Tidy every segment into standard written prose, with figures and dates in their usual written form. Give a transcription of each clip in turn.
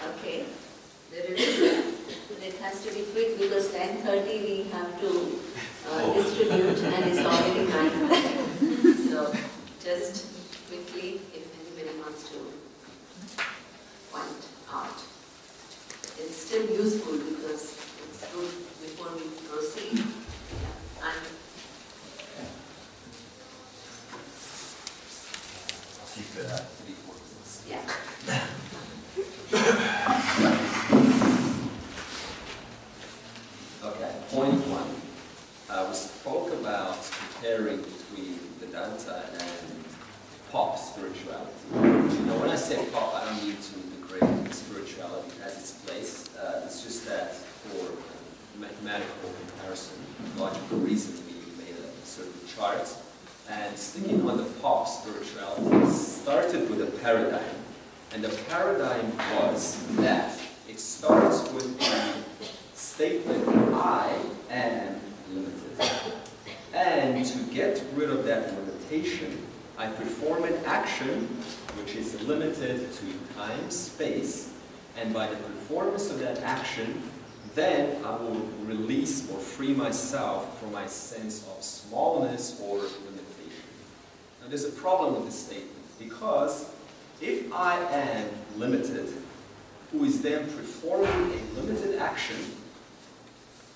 Okay, it has to be quick because 10:30 we have to distribute and it's already 9. So just quickly, if anybody wants to point out. It's still useful because it's good before we proceed. Yeah. And keep it at 3/4. yeah. Okay, point 1. We spoke about comparing between Vedanta and pop spirituality. Now, when I say pop, I don't mean to degrade spirituality as its place. It's just that for mathematical comparison, logical reason, we made a certain chart. And sticking on the pop spirituality started with a paradigm. And the paradigm was that it starts with the statement, I am limited. And to get rid of that limitation, I perform an action which is limited to time, space, and by the performance of that action, then I will release or free myself from my sense of smallness or limitation. Now there's a problem with this statement, because if I am limited, who is then performing a limited action,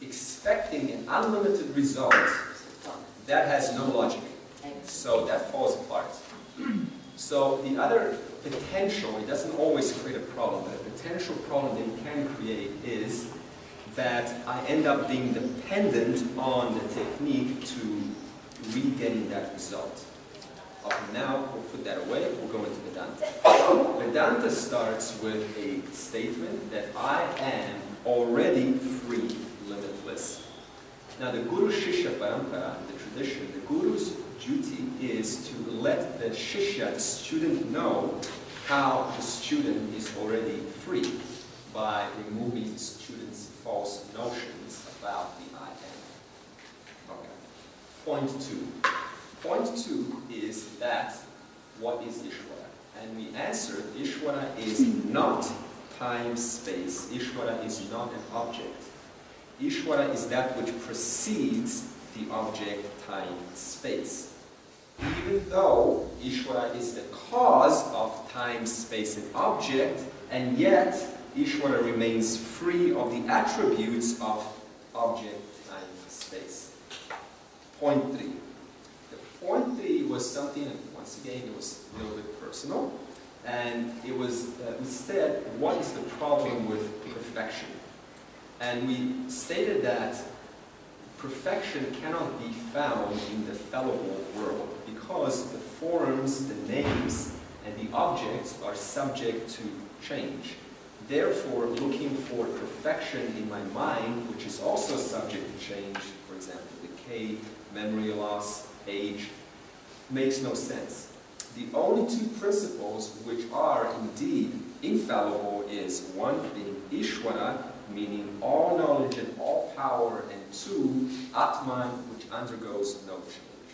expecting an unlimited result, that has no logic. So that falls apart. So the other potential, it doesn't always create a problem, but a potential problem that it can create is that I end up being dependent on the technique to regain that result. Okay, now we'll put that away, we'll go into Vedanta. Vedanta starts with a statement that I am already free, limitless. Now the Guru Shishya Parampara, the tradition, the Guru's duty is to let the Shishya, the student, know how the student is already free by removing the student's false notions about the I am. Okay. Point 2. Point 2 is that what is Ishvara? And we answered Ishvara is not time, space. Ishvara is not an object. Ishvara is that which precedes the object, time, space. Even though Ishvara is the cause of time, space, and object, and yet Ishvara remains free of the attributes of object, time, space. Point 3. The point 3 was something, and once again, it was a little bit personal, and it was, we said, what is the problem with perfection? And we stated that perfection cannot be found in the fallible world because the forms, the names, and the objects are subject to change. Therefore, looking for perfection in my mind, which is also subject to change, for example, decay, memory loss, age, makes no sense. The only two principles which are indeed infallible is one being Ishvara, meaning all knowledge and all power, and 2, Atman, which undergoes no change.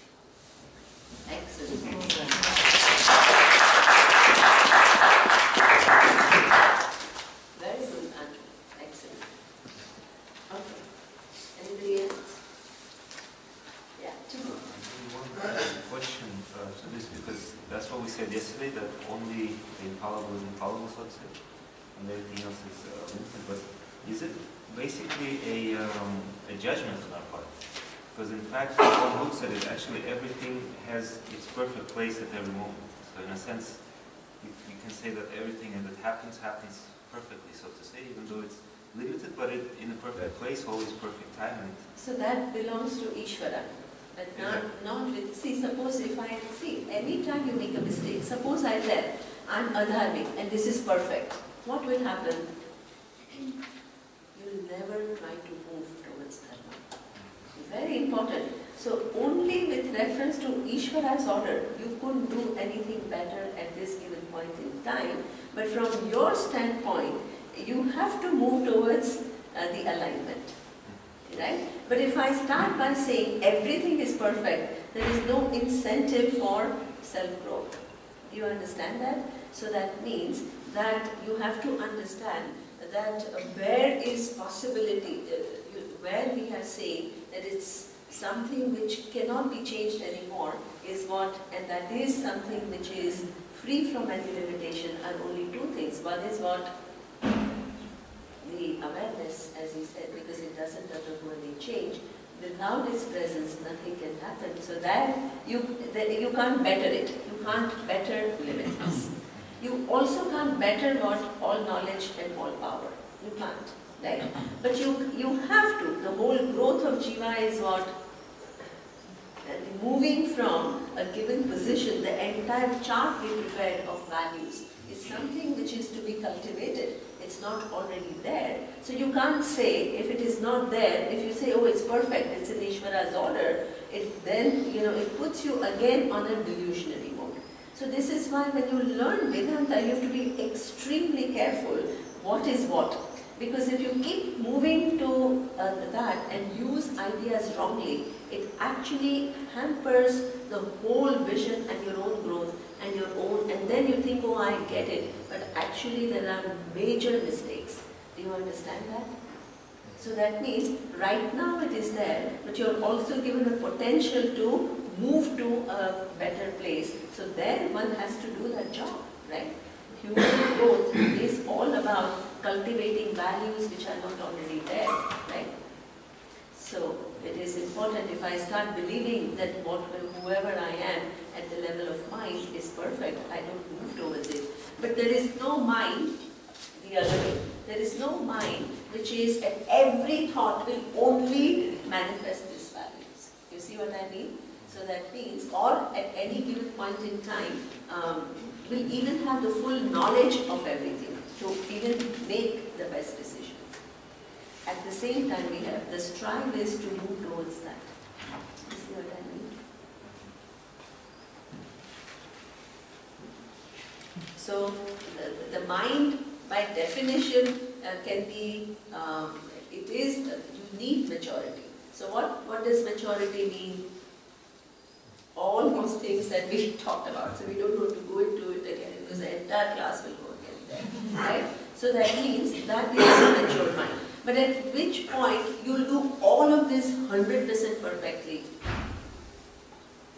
Excellent. Very good, Andrew. Excellent. Okay. Anybody else? Yeah, 2 more. to this, because that's what we said yesterday, that only the infallible is infallible, so to say, and everything else is limited. But is it basically a judgment on our part? Because in fact, if one looks at it, actually everything has its perfect place at every moment. So in a sense, you can say that everything that happens perfectly, so to say, even though it's limited, but in a perfect place, always perfect time. And so that belongs to Ishvara. But not with, see, suppose if I, see, anytime you make a mistake, suppose I tell, I'm adharmic and this is perfect, what will happen? You will never try to move towards dharma. Very important. So only with reference to Ishvara's order, you couldn't do anything better at this given point in time. But from your standpoint, you have to move towards the alignment. Right? But if I start by saying everything is perfect, there is no incentive for self-growth. Do you understand that? So that means that you have to understand that where is possibility, where we are saying that it's something which cannot be changed anymore is what, and that is something which is free from any limitation, are only two things. One is what? The awareness, as you said, because it doesn't undergo any change. Without its presence, nothing can happen. So that you can't better it. You can't better limitless. You also can't better what? All knowledge and all power. You can't, right? But you have to. The whole growth of Jiva is what? Moving from a given position, the entire chart we prepared of values is something which is to be cultivated. It's not already there. So you can't say, if it is not there, if you say, oh, it's perfect, it's in Ishvara's order, then, it puts you again on a delusionary mode. So this is why when you learn Vedanta, you have to be extremely careful what is what. Because if you keep moving to that and use ideas wrongly, it actually hampers the whole vision and your own growth and your own, and then you think, oh, I get it, but actually there are major mistakes. Do you understand that? So that means right now it is there, but you're also given a potential to move to a better place. So there one has to do that job, right? Human growth is all about cultivating values which are not already there, right? So it is important, if I start believing that whoever I am at the level of mind is perfect, I don't move towards it. But there is no mind the other way. There is no mind which is at every thought will only manifest these values. You see what I mean? So that means, or at any given point in time, will even have the full knowledge of everything to even make the best decision. At the same time, we have the strive is to move towards that. You see what I mean? So the mind, by definition, can be, you need maturity. So what does maturity mean? All those things that we talked about. So we don't want to go into it again because the entire class will go again there. Right? So that means that is a mature mind. But at which point you'll do all of this 100% perfectly.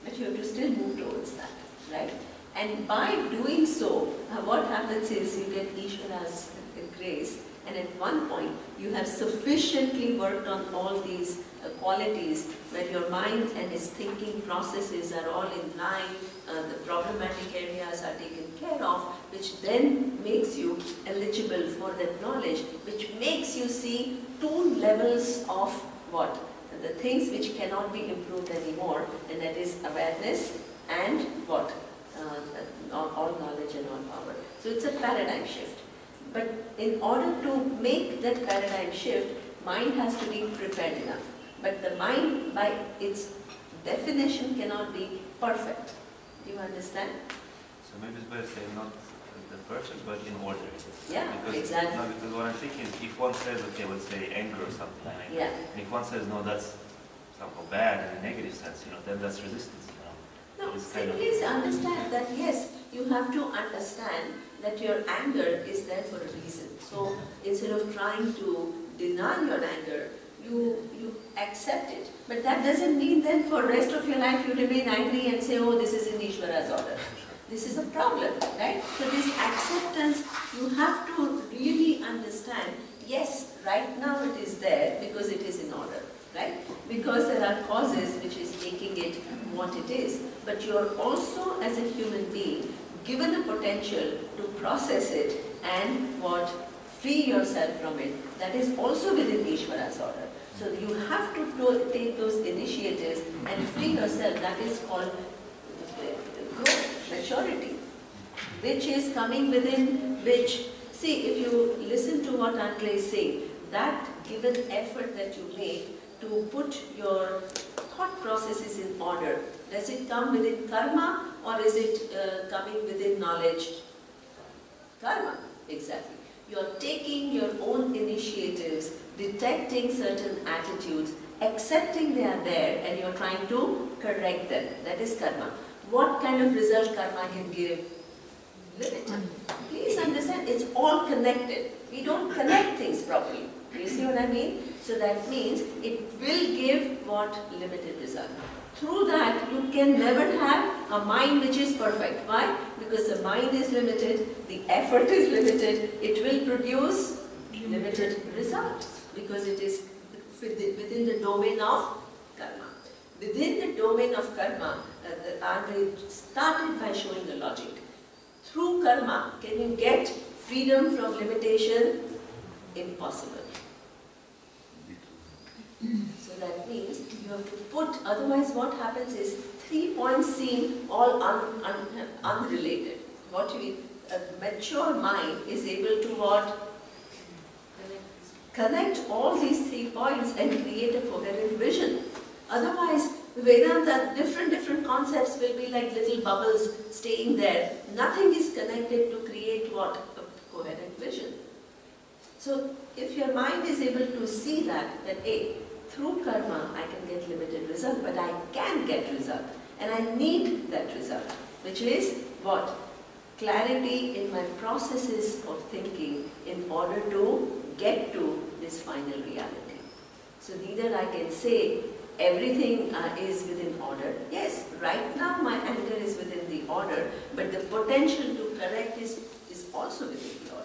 But you have to still move towards that. Right? And by doing so, what happens is you get Ishvara's grace, and at one point you have sufficiently worked on all these qualities where your mind and its thinking processes are all in line, the problematic areas are taken care of, which then makes you eligible for that knowledge, which makes you see two levels of what? The things which cannot be improved anymore, and that is awareness and what? All knowledge and all power. So it's a paradigm shift. But in order to make that paradigm shift, mind has to be prepared enough. But the mind, by its definition, cannot be perfect. Do you understand? so maybe it's better to say not the perfect, but in order. Yeah, because, exactly. No, because what I'm thinking is, if one says, okay, let's say anger or something like that, Yeah. and if one says, no, that's somehow bad in a negative sense, then that's resistance. No, It's so kind of- please understand that yes, you have to understand that your anger is there for a reason. So instead of trying to deny your anger, you accept it. But that doesn't mean then for the rest of your life you remain angry and say, oh, this is in Ishvara's order. This is a problem, right? So this acceptance, you have to really understand, yes, right now it is there because it is in order, right? Because there are causes which is making it what it is. But you are also, as a human being, given the potential to process it and what? Free yourself from it. That is also within Ishvara's order. So you have to take those initiatives and free yourself. That is called growth, maturity, which is coming within which, see, if you listen to what Andre is saying, that given effort that you make to put your thought processes in order, does it come within karma or is it coming within knowledge? Karma, exactly. You are taking your own initiatives, detecting certain attitudes, accepting they are there, and you are trying to correct them. That is karma. What kind of result karma can give? Limited. Please understand, it's all connected. We don't connect things properly. You see what I mean? So that means it will give what? Limited result. Through that, you can never have a mind which is perfect. Why? Because the mind is limited, the effort is limited, it will produce limited results because it is within the domain of karma. Within the domain of karma, Andre started by showing the logic. Through karma, can you get freedom from limitation? Impossible. So that means you have to put, otherwise what happens is 3 points seem all unrelated. What a mature mind is able to what? Connect all these 3 points and create a coherent vision. Otherwise, Vedanta, different concepts will be like little bubbles staying there. Nothing is connected to create what? A coherent vision. So if your mind is able to see that hey, through karma I can get limited result, but I can get result. And I need that result, which is what? Clarity in my processes of thinking in order to get to this final reality. So neither I can say everything is within order. Yes, right now my anger is within the order, but the potential to correct is also within the order.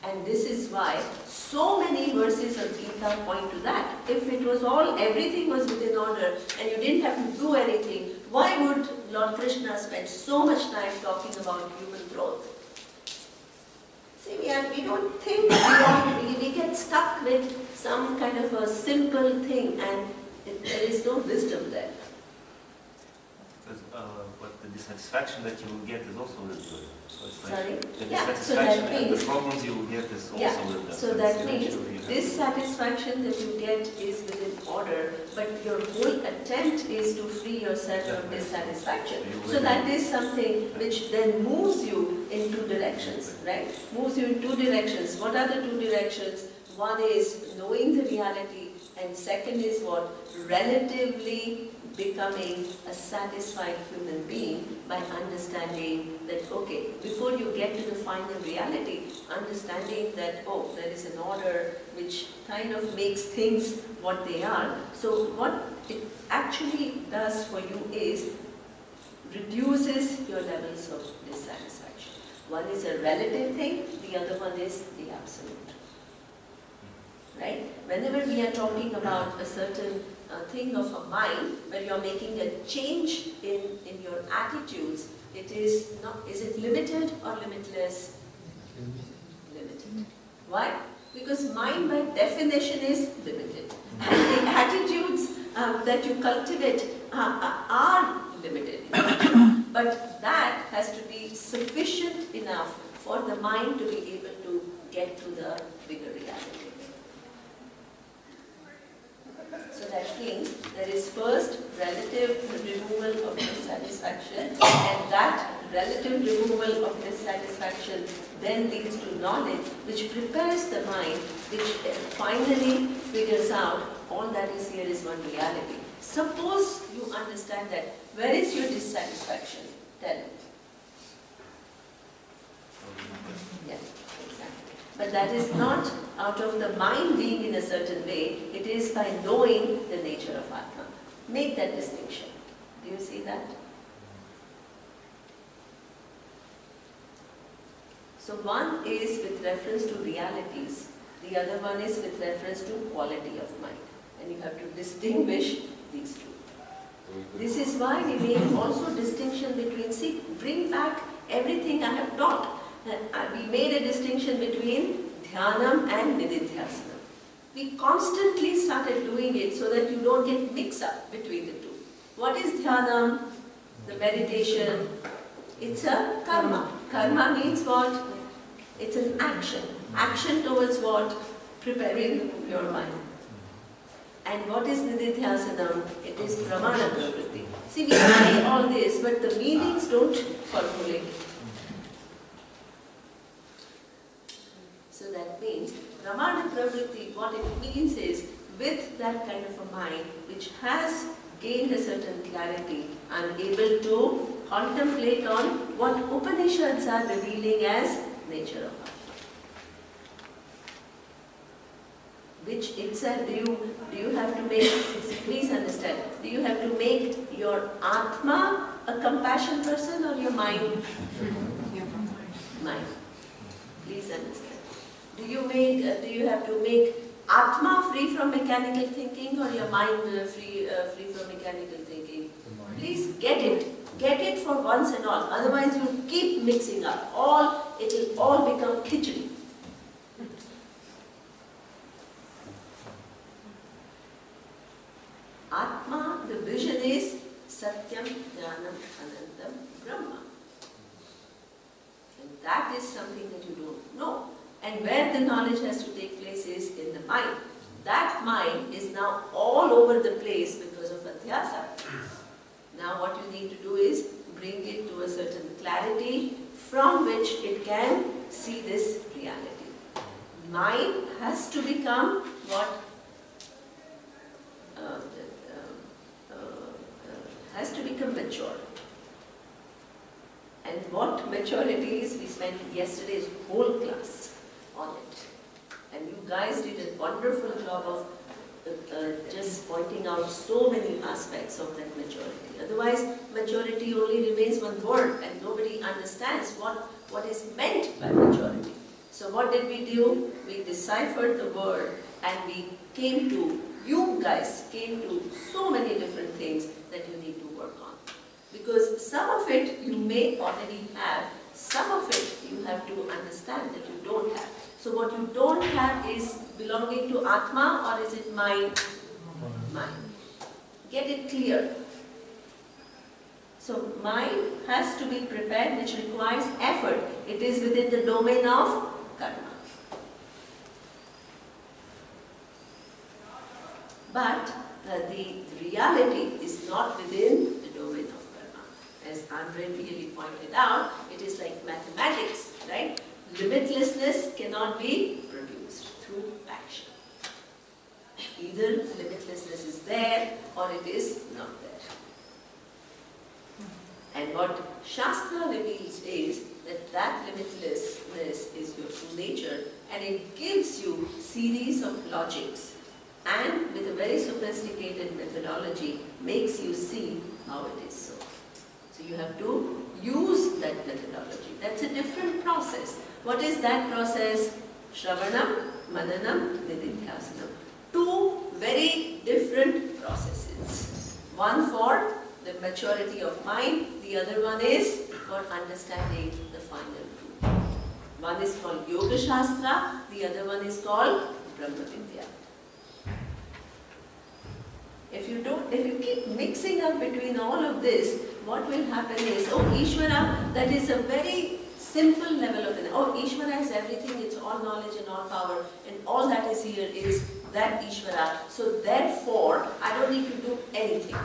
And this is why so many verses of Gita point to that. If it was everything was within order and you didn't have to do anything, why would Lord Krishna spend so much time talking about human growth? See, we don't think beyond, we get stuck with some kind of a simple thing and there is no wisdom there. Because, but the dissatisfaction that you will get is also really good. So it's like Sorry? the Yeah, so dissatisfaction that and means, the problems you will get is also yeah, with them. so that it's means eventually you have this satisfaction that you get is within order, but your whole attempt is to free yourself from dissatisfaction. So that is something which then moves you in 2 directions, right? Moves you in 2 directions. What are the 2 directions? One is knowing the reality, and second is what? Relatively becoming a satisfied human being by understanding that, okay, before you get to the final reality, understanding that, oh, there is an order which kind of makes things what they are. So what it actually does for you is reduces your levels of dissatisfaction. One is a relative thing, the other one is the absolute. Right? Whenever we are talking about a certain thing of a mind, where you are making a change in your attitudes, it is not, is it limited or limitless? Limited. Why? Because mind by definition is limited. And the attitudes that you cultivate are limited. But that has to be sufficient enough for the mind to be able to get to the bigger reality. So that means there is first relative removal of dissatisfaction, and that relative removal of dissatisfaction then leads to knowledge, which prepares the mind, which finally figures out all that is here is one reality. Suppose you understand that, where is your dissatisfaction? Tell me. Yeah, exactly. But that is not out of the mind being in a certain way, it is by knowing the nature of Atma. Make that distinction. Do you see that? So one is with reference to realities, the other one is with reference to quality of mind. And you have to distinguish these two. This is why we make also distinction between, see, bring back everything I have taught. We made a distinction between Dhyanam and Nididhyasana. We constantly started doing it so that you don't get mixed up between the two. What is Dhyanam? The meditation. It's a karma. Karma means what? It's an action. Action towards what? Preparing your mind. And what is Nididhyasanam? It is Pramana Pravritti. See, we say all this, but the meanings don't formulate. So that means, Pramana Pravritti, what it means is, with that kind of a mind, which has gained a certain clarity, I am able to contemplate on what Upanishads are revealing as nature of Atma. Which itself, do you have to make, please understand, do you have to make your Atma a compassion person or your mind? Mind. Please understand. Do you have to make Atma free from mechanical thinking or your mind free from mechanical thinking? Please get it for once and all. Otherwise you keep mixing up. It will all become khichdi. Atma, the vision is Satyam, Jnanam, Anantam, Brahma. And that is something that you don't know. And where the knowledge has to take place is in the mind. That mind is now all over the place because of Adhyasa. Now what you need to do is bring it to a certain clarity from which it can see this reality. Mind has to become what? Has to become mature. And what maturity is, we spent yesterday's whole class on it. And you guys did a wonderful job of just pointing out so many aspects of that maturity. Otherwise, maturity only remains one word and nobody understands what is meant by maturity. So what did we do? We deciphered the word and you guys came to so many different things that you need to work on. Because some of it you may already have, some of it you have to understand that you don't have. So what you don't have is belonging to Atma or is it mind? Mind. Get it clear. So mind has to be prepared, which requires effort. It is within the domain of karma. But the reality is not within the domain of karma. As Andre really pointed out, it is like mathematics, right? Limitlessness cannot be produced through action. Either limitlessness is there or it is not there. And what Shastra reveals is that limitlessness is your true nature and it gives you series of logics and with a very sophisticated methodology makes you see how it is so. So you have to use that methodology. That's a different process. What is that process? Shravanam, Mananam, Nididhyasanam. Two very different processes. One for the maturity of mind, the other one is for understanding the final truth. One is called Yoga Shastra, the other one is called Brahma Vidya. If you keep mixing up between all of this, what will happen is, oh, Ishvara, that is a very simple level of it. Oh, Ishvara is everything, it's all knowledge and all power, and all that is here is that Ishvara. So therefore, I don't need to do anything.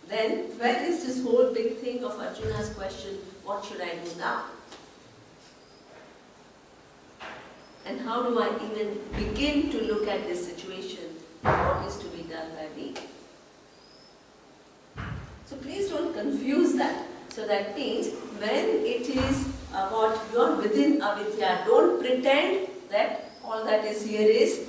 Then, where is this whole big thing of Arjuna's question, what should I do now? And how do I even begin to look at this situation? What is to be done by me? So please don't confuse that. So that means when it is about you're within avidya, don't pretend that all that is here is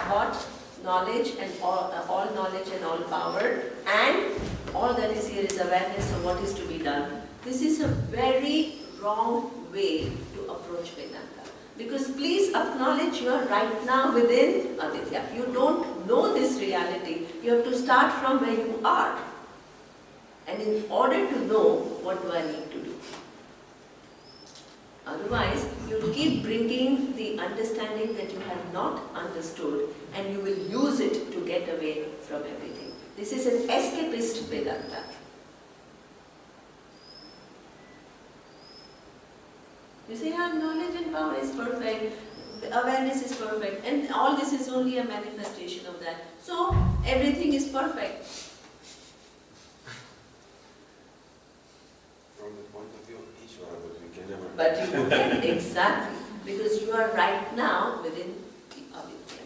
what? Knowledge and all knowledge and all power, and all that is here is awareness of what is to be done. This is a very wrong way to approach Vedanta. Because please acknowledge you are right now within avidya. You don't know this reality. You have to start from where you are. And in order to know, what do I need to do? Otherwise, you'll keep bringing the understanding that you have not understood, and you will use it to get away from everything. This is an escapist Vedanta. You say, knowledge and power is perfect, awareness is perfect, and all this is only a manifestation of that. So, everything is perfect. From the point of view of Ishvara, but we can never... But you can, exactly, because you are right now within the avidya.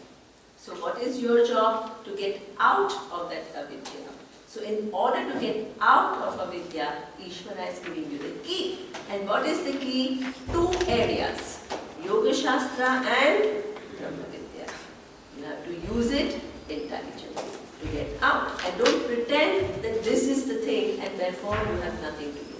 So what is your job? To get out of that avidya. So in order to get out of avidya, Ishvara is giving you the key. And what is the key? 2 areas, Yoga Shastra and Brahma Vidya. You have to use it intelligently to get out. And don't pretend that this is the thing and therefore you have nothing to do.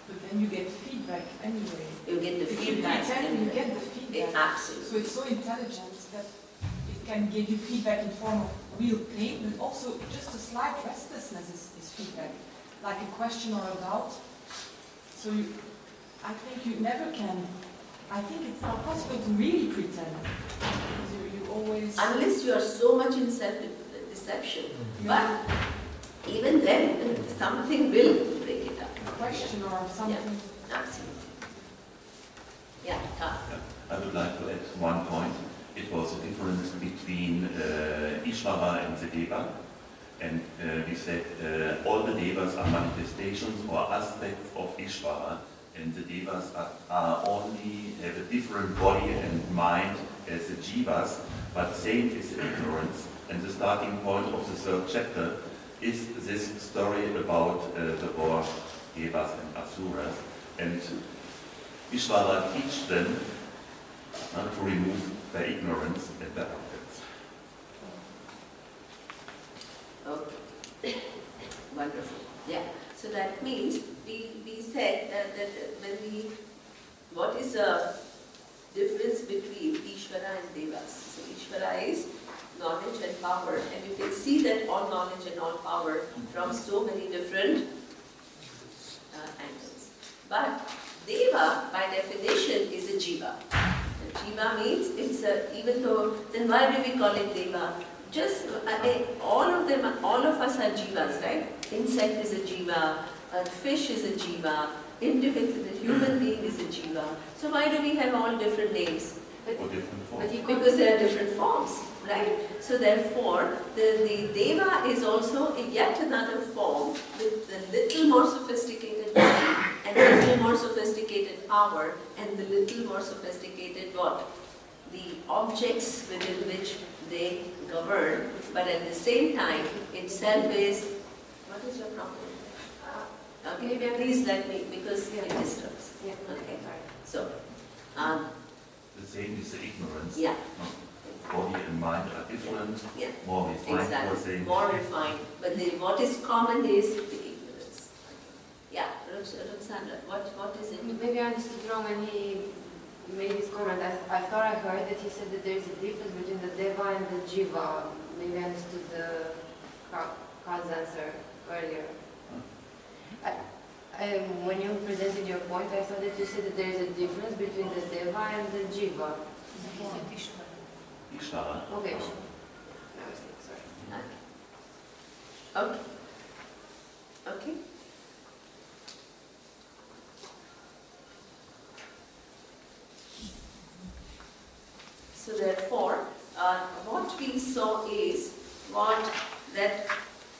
But then you get feedback anyway. You get the feedback. You get the feedback. Absolutely. So it's so intelligent that it can give you feedback in form of real pain, but also just a slight restlessness is feedback, like a question or a doubt. So I think you never can. I think it's not possible to really pretend. You always. Unless you are so much in self-deception. But even then, something will break it up. A question or something. Yeah, absolutely. Yeah, Ka. I would like to add one point. It was a difference between Ishvara and the Deva. And we said all the Devas are manifestations or aspects of Ishvara, and the Devas are only have a different body and mind as the Jivas, but same is the ignorance. And the starting point of the 3rd chapter is this story about the war Devas and Asuras. And Ishvara teach them to remove their ignorance and their arrogance. Okay. Wonderful. Yeah. So that means we said that when what is the difference between Ishvara and Devas? So Ishvara is knowledge and power, and you can see that all knowledge and all power from so many different angles. But Deva, by definition, is a jiva. And jiva means it's a, even though, then why do we call it Deva? Just all of them, all of us are jivas, right? Insect is a jiva, a fish is a jiva, individual, the human being is a jiva. So why do we have all different names? Because there are different forms, right? So therefore, the Deva is also yet another form with a little more sophisticated body and a little more sophisticated power and the little more sophisticated what? The objects within which they govern, but at the same time itself is, what is your problem? Okay, please let me, because it disturbs. Yeah. Okay, so, the same is the ignorance. yeah. Body and mind are different, Yeah. more refined. Exactly, more refined. But what is common is the ignorance. Yeah, Ruxandra, what is it? Maybe I understood wrong when he made his comment. I thought I heard that he said that there is a difference between the Deva and the Jiva. Maybe I understood the Khan's answer earlier. When you presented your point, I thought that you said that there is a difference between the Deva and the Jiva. Ishvara. Okay. No mistake, sorry. Okay. Okay. So therefore, what we saw is that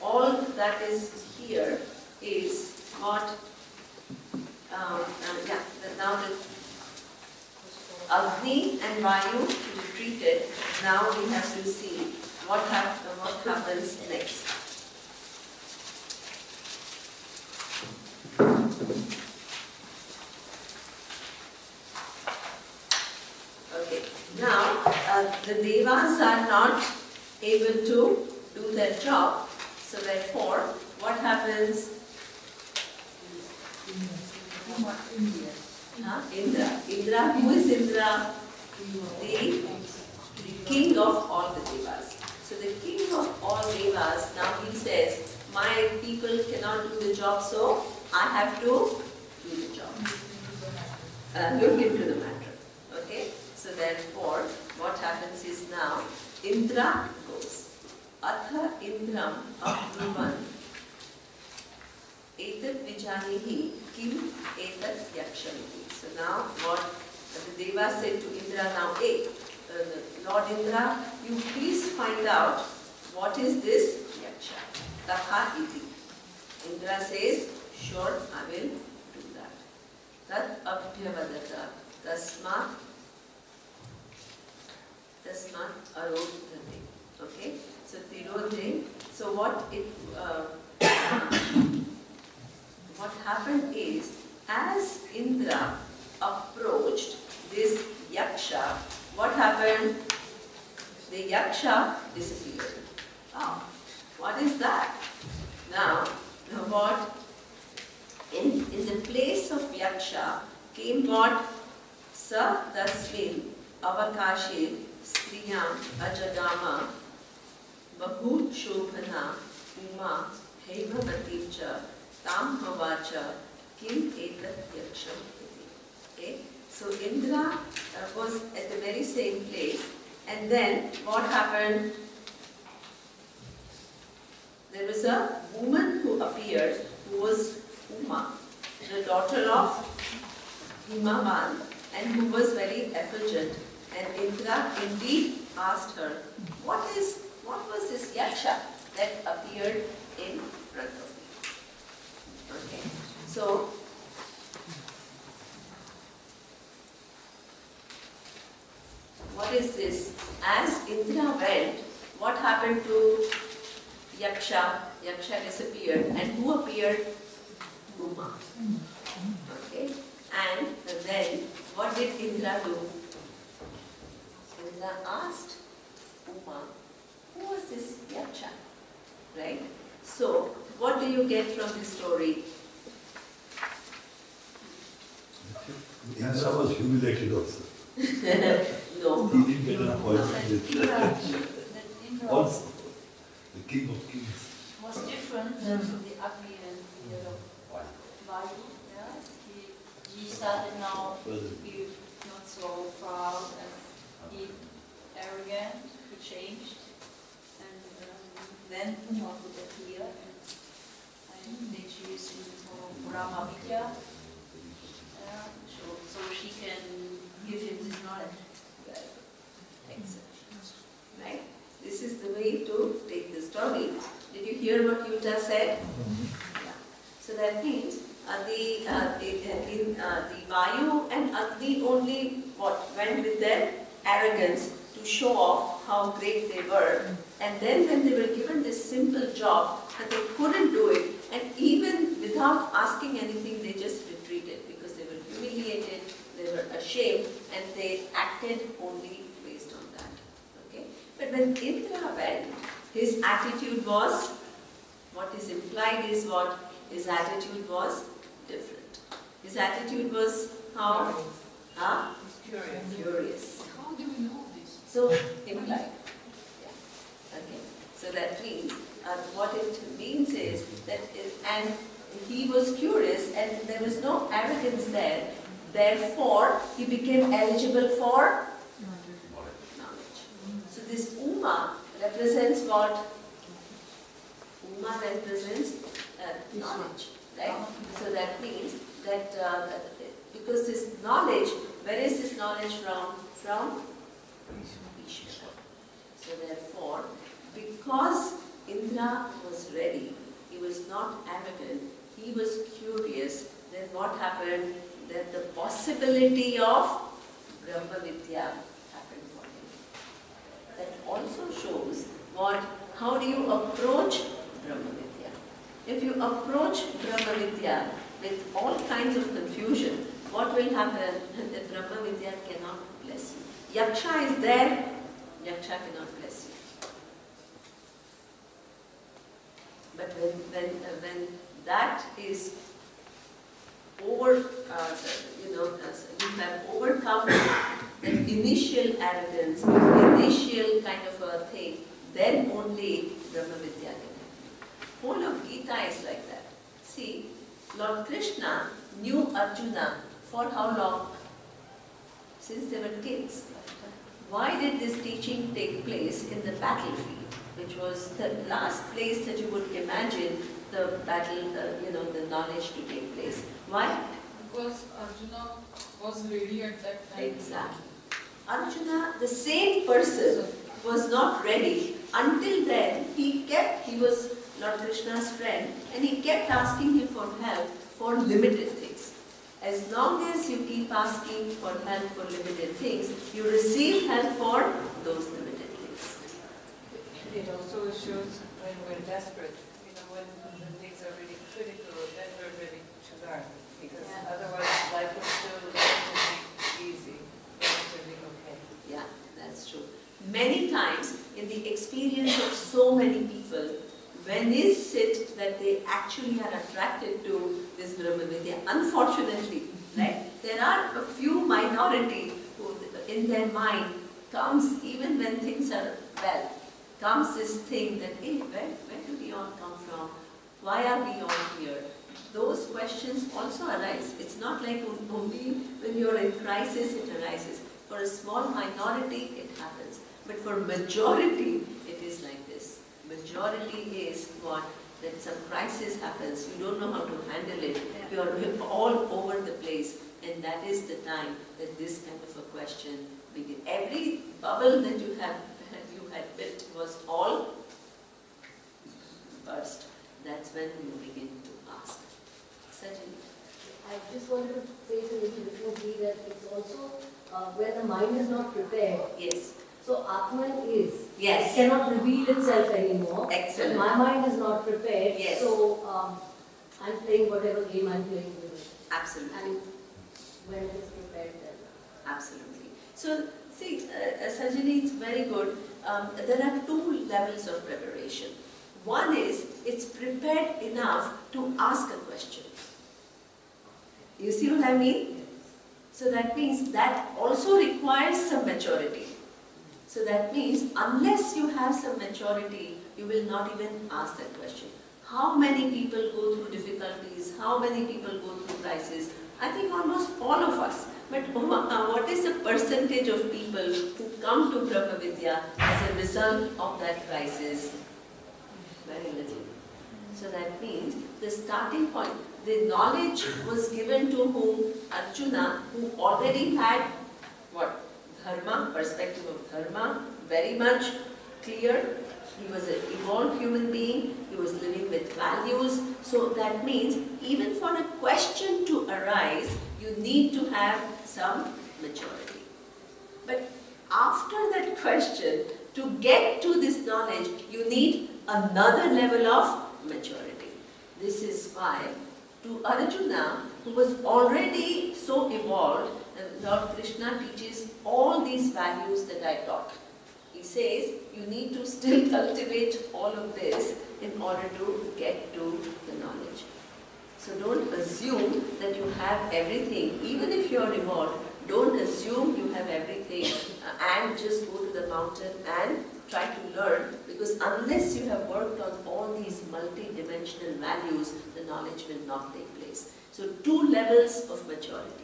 all that is here is what, now the Agni and Vayu retreated. Now we have to see what happens next. Okay. the devas are not able to do their job. So therefore, what happens? Indra. Indra, who is Indra? The king of all the devas. So the king of all devas, now he says, my people cannot do the job, so I have to do the job. Look into the matter. Okay? So therefore, what happens is now, Indra goes. Atha Indram Abruvan Etat Vijanihi Kim Etat Yakshamiti. So now what the Deva said to Indra now, hey, Lord Indra, you please find out what is this Yaksha. Taha iti. Indra says, sure, I will do that. Tat abhyavadata tasmat arodhate. Okay? So tirodhe. So what happened is, as Indra approached this Yaksha, what happened? The Yaksha disappeared. Oh, what is that? Now what? In the place of Yaksha came what? Sa tasmin avakashe striyam ajagama bahu shobhana uma hemavativcha tam havacha kim etat yaksham iti. Okay? So Indra was at the very same place, and then what happened? There was a woman who appeared who was Uma, the daughter of Himavan, and who was very effulgent. And Indra indeed asked her, what was this Yaksha that appeared in front of me? Okay, so what is this? As Indra went, what happened to Yaksha? Yaksha disappeared, and who appeared? Uma. Okay, and then what did Indra do? Indra asked Uma, who was this Yaksha? Right? So, what do you get from this story? Indra was humiliated also. No. He didn't get an appointment. Also, the king of kings. Was different from the ugly and the Vayu. Yeah? He started now to be not so proud and he arrogant, he changed. And then Uma would appear and they choose him for Brahma Vidya. So she can give him this knowledge. Excellent. Right? This is the way to take the story. Did you hear what Yuta said? Yeah. So that means the Vayu and Agni only went with their arrogance to show off how great they were. And then when they were given this simple job that they couldn't do it, and even without asking anything, they just retreated because they were humiliated, they were ashamed, and they acted only based on that. Okay? But when Indra went, his attitude was, what is implied is what? His attitude was different. His attitude was how? Huh? Curious. How do we know this? So, implied. Yeah. Okay. So that means, what it means is that, and he was curious and there was no arrogance there. Therefore, he became eligible for knowledge. So this Uma represents what? Uma represents knowledge, right? So that means that because this knowledge, where is this knowledge from? From Ishvara. So therefore, because Indra was ready, he was not arrogant, he was curious, then what happened? That the possibility of Brahma Vidya happened for him. That also shows what, how do you approach Brahma Vidya? If you approach Brahma Vidya with all kinds of confusion, what will happen? That Brahma Vidya cannot bless you. Yaksha is there, Yaksha cannot bless you. But when that is over, you have overcome the initial arrogance, initial kind of a thing, then only Brahma Vidya can happen. Whole of Gita is like that. See, Lord Krishna knew Arjuna for how long? Since they were kids. Why did this teaching take place in the battlefield, which was the last place that you would imagine the battle, the knowledge to take place? Why? Because Arjuna was ready at that time. Exactly. Arjuna, the same person, was not ready. Until then, he was Lord Krishna's friend, and he kept asking him for help for limited things. As long as you keep asking for help for limited things, you receive help for those limited things. It also shows when we're desperate, when things are really critical, then we're ready to learn. Because otherwise life is still relatively easy, relatively okay. Yeah, that's true. Many times in the experience of so many people, when is it that they actually are attracted to this Brahma Vidya? Unfortunately, right? There are a few minority who in their mind comes, even when things are well, comes this thing that, hey, where do we all come from? Why are we all here? Those questions also arise. It's not like only when you're in crisis it arises. For a small minority it happens. But for majority it is like this. Majority is what? That some crisis happens, you don't know how to handle it, you're all over the place, and that is the time that this kind of a question begins. Every bubble that you had built was all burst. That's when you begin to ask. Certainly. I just wanted to say it a little differently that it's also where the mind is not prepared. Yes. So Atman is. Yes. It cannot reveal itself anymore. Excellent. My mind is not prepared. Yes. So I'm playing whatever game I'm playing with it. Absolutely. And when it is prepared then. Absolutely. So, see, Sajani, it's very good. There are two levels of preparation. One is, it's prepared enough to ask a question. You see what I mean? So that means that also requires some maturity. So that means unless you have some maturity, you will not even ask that question. How many people go through difficulties? How many people go through crises? I think almost all of us. But what is the percentage of people who come to Brahma Vidya as a result of that crisis? Very little. So that means the starting point, the knowledge was given to whom? Arjuna, who already had what? Dharma, perspective of dharma, very much clear. He was an evolved human being, he was living with values. So that means even for a question to arise, you need to have some maturity. But after that question, to get to this knowledge, you need another level of maturity. This is why to Arjuna, who was already so evolved, Lord Krishna teaches all these values that I taught. He says, you need to still cultivate all of this in order to get to the knowledge. So don't assume that you have everything. Even if you are evolved, don't assume you have everything and just go to the mountain and try to learn, because unless you have worked on all these multi-dimensional values, the knowledge will not take place. So two levels of maturity.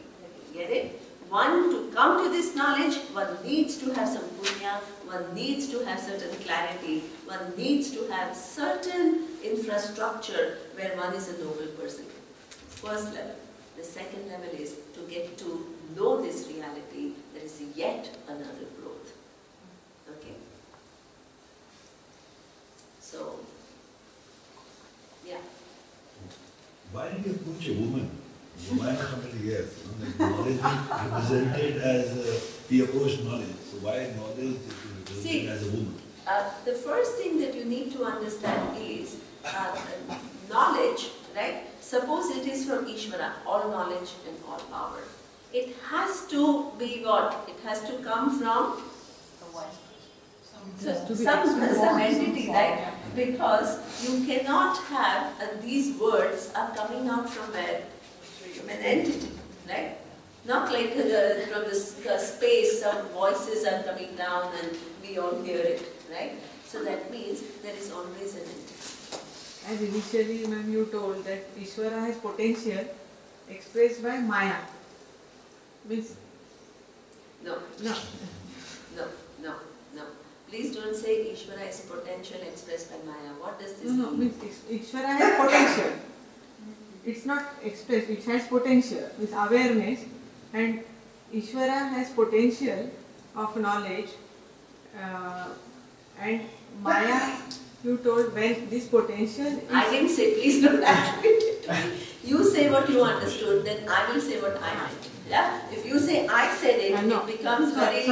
Get it? One, to come to this knowledge, one needs to have some punya, one needs to have certain clarity, one needs to have certain infrastructure where one is a noble person. First level. The second level is to get to know this reality, there is yet another growth. Okay? So, yeah. Why did you approach a woman? Why not somebody else? Like knowledge is represented as he approached knowledge. So why knowledge is represented as a woman? The first thing that you need to understand is knowledge, right? Suppose it is from Ishvara, all knowledge and all power. It has to be what? It has to come from The wise some entity, right? Because you cannot have these words are coming out from an entity, right? Not like from the space, some voices are coming down and we all hear it, right? So that means there is always an entity. As initially, ma'am, you told that Ishvara has potential expressed by Maya. Means No. Please don't say Ishvara is potential expressed by Maya. What does this mean? No, means Ishvara has potential. It's not expressed, it has potential, it's awareness, and Ishvara has potential of knowledge, and Maya, you told when this potential is... I didn't say, please don't attribute it to me. You say what you understood, then I will say what I meant. Yeah? If you say I said it, it becomes very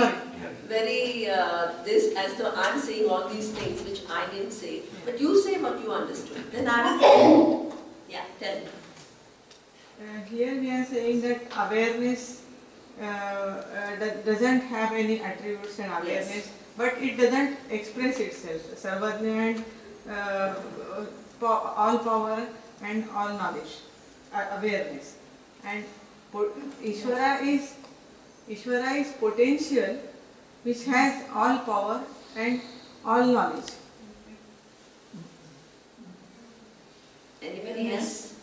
this, as though I'm saying all these things which I didn't say. But you say what you understood, then I will... Yeah, tell me. Here we are saying that awareness doesn't have any attributes and awareness, but it doesn't express itself. Sarvajna and all power and all knowledge, awareness. And Ishvara is potential which has all power and all knowledge. Anybody else?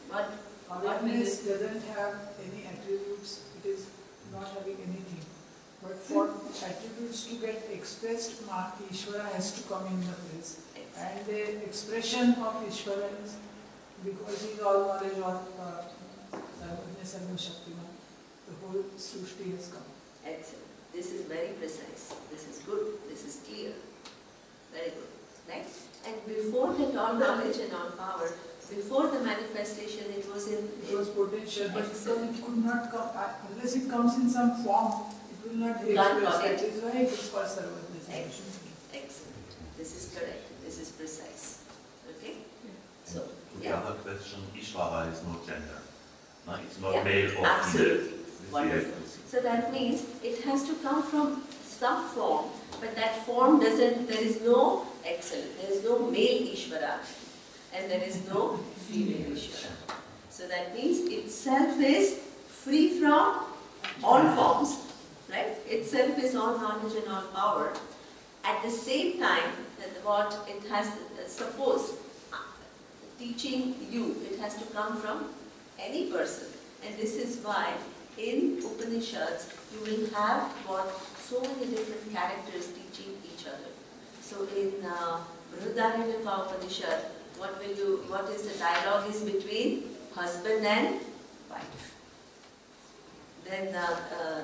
What? Awareness doesn't have any attributes, it is not having anything. But for attributes to get expressed, Ishvara has to come in the place. And the expression of Ishvara is because he is all knowledge, all Shaktiman, the whole Srushti has come. Excellent. This is very precise. This is good. This is clear. Very good. Right? And before that all knowledge and all power, before the manifestation, it was potential, but it could not come unless it comes in some form. It will not be expressed. That is why it is for Sarvajna. Excellent. This is correct. This is precise. Okay? So, the other question, Ishvara is no gender. No, it's not male or female. Absolutely. Wonderful. So that means it has to come from some form, but that form doesn't, there is no excellent, there is no male Ishvara and there is no female Ishvara. So that means itself is free from all forms, right? Itself is all knowledge and all power. At the same time, what it has, suppose teaching you, it has to come from any person. And this is why in Upanishads you will have got so many different characters teaching each other. So in Brihadaranyaka Upanishad, what is the dialogue is between husband and wife. Then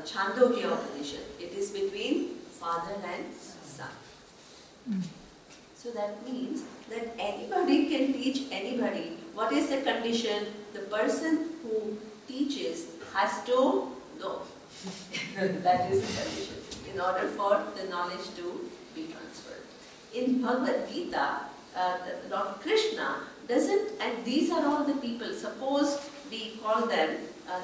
Chandogya Upanishad, it is between father and son. So that means that anybody can teach anybody. What is the condition? The person who teaches has to know. That is the condition in order for the knowledge to be transferred. In Bhagavad Gita, Lord Krishna doesn't, and these are all the people, suppose we call them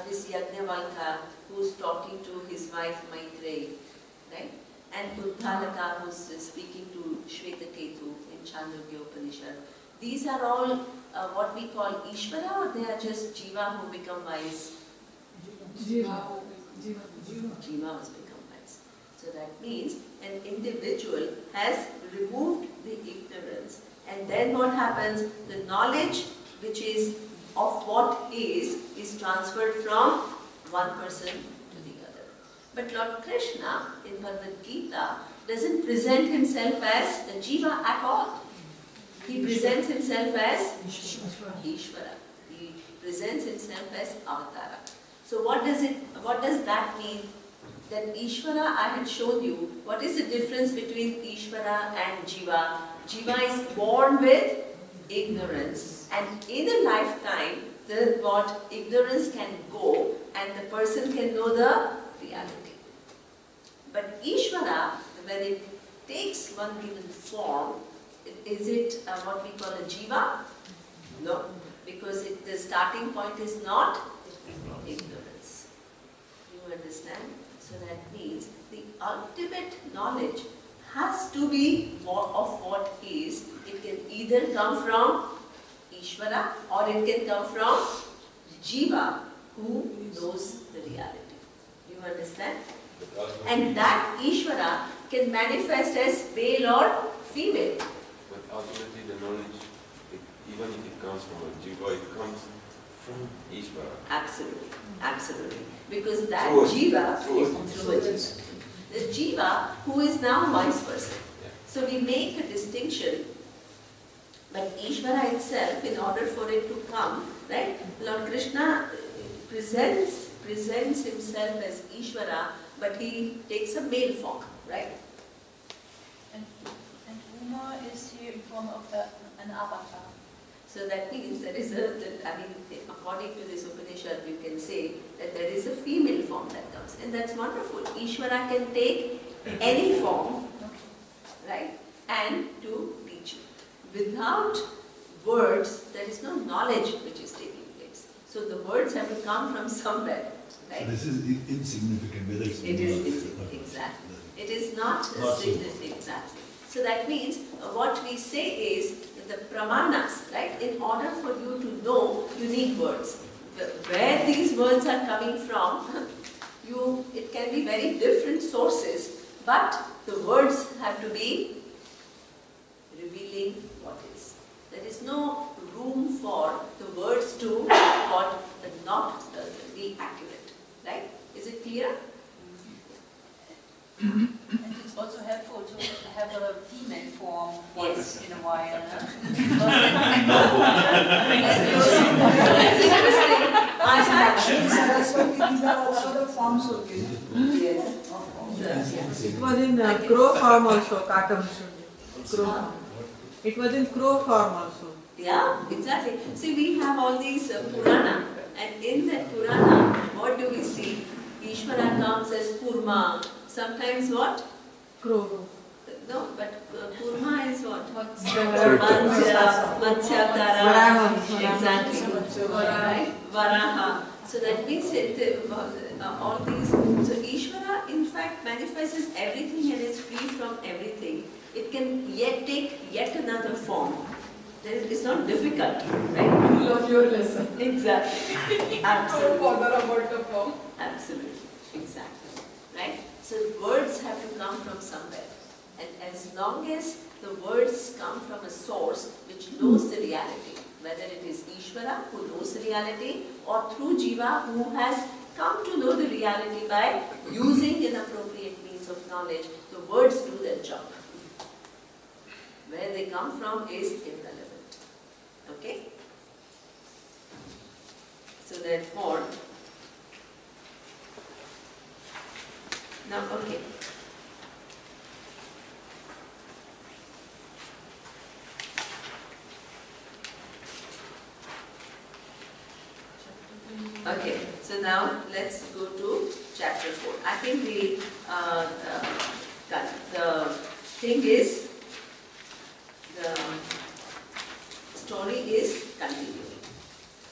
this Yajnavalkya who's talking to his wife Maitreyi, right? And Uddalaka who's speaking to Shvetaketu in Chandogya Upanishad. These are all what we call Ishvara, or they are just Jiva who become wise? Jiva has become wise. So that means an individual has removed the ignorance, and then what happens? The knowledge which is of what is transferred from one person to the other. But Lord Krishna in Bhagavad Gita doesn't present himself as the Jiva at all. He presents himself as Ishvara. He presents himself as Avatara. So what does that mean? That Ishvara, I had shown you, what is the difference between Ishvara and Jiva? Jiva is born with ignorance, and in a lifetime, what ignorance can go and the person can know the reality. But Ishvara, when it takes one given form, is it what we call a Jiva? No, because the starting point is not ignorance. You understand? So that means the ultimate knowledge has to be of what is. It can either come from Ishvara or it can come from Jiva, who knows the reality. Do you understand? And that Ishvara can manifest as male or female. But ultimately the knowledge, even if it comes from a Jiva, it comes from Ishvara. Absolutely, absolutely. Because that Through Jiva is a through a Jiva. The Jiva who is now vice versa. So we make a distinction, but Ishvara itself, in order for it to come, right? Lord Krishna presents himself as Ishvara, but he takes a male form, right? And Uma is here in form of an avatar. So that means there is according to this Upanishad, we can say that there is a female form that comes. And that's wonderful. Ishvara can take any form, right? And to teach you. Without words, there is no knowledge which is taking place. So the words have to come from somewhere, right? So this is insignificant, whether it's It is insignificant, exactly. It is not significant, exactly. So that means what we say is the pramanas, right? In order for you to know, you need words. Where these words are coming from, it can be very different sources, but the words have to be revealing what is. There is no room for the words to not be accurate, right? Is it clear? And it's also helpful to have a female form once in a while. It's interesting. I had Saraswati, these are also the forms of it. yes. It was in crow form also, Kakamshundi. Crow form. It was in crow form also. Yeah, exactly. See, we have all these Purana, and in that Purana, what do we see? Ishvara comes as Kurma. Sometimes what? Crow. No, but Kurma is what? Matsya. Matsyakara. Exactly. Right? Varaha. So that means all these. So Ishvara, in fact, manifests everything and is free from everything. It can take yet another form. It's not difficult, right? Love your lesson. Exactly. Don't bother about the form. Absolutely. Exactly. Right? So words have to come from somewhere. And as long as the words come from a source which knows the reality, whether it is Ishvara who knows the reality or through Jiva who has come to know the reality by using inappropriate means of knowledge, the words do their job. Where they come from is irrelevant. Okay? So therefore, now okay. Okay, so now let's go to chapter 4. I think the thing is, the story is continuing.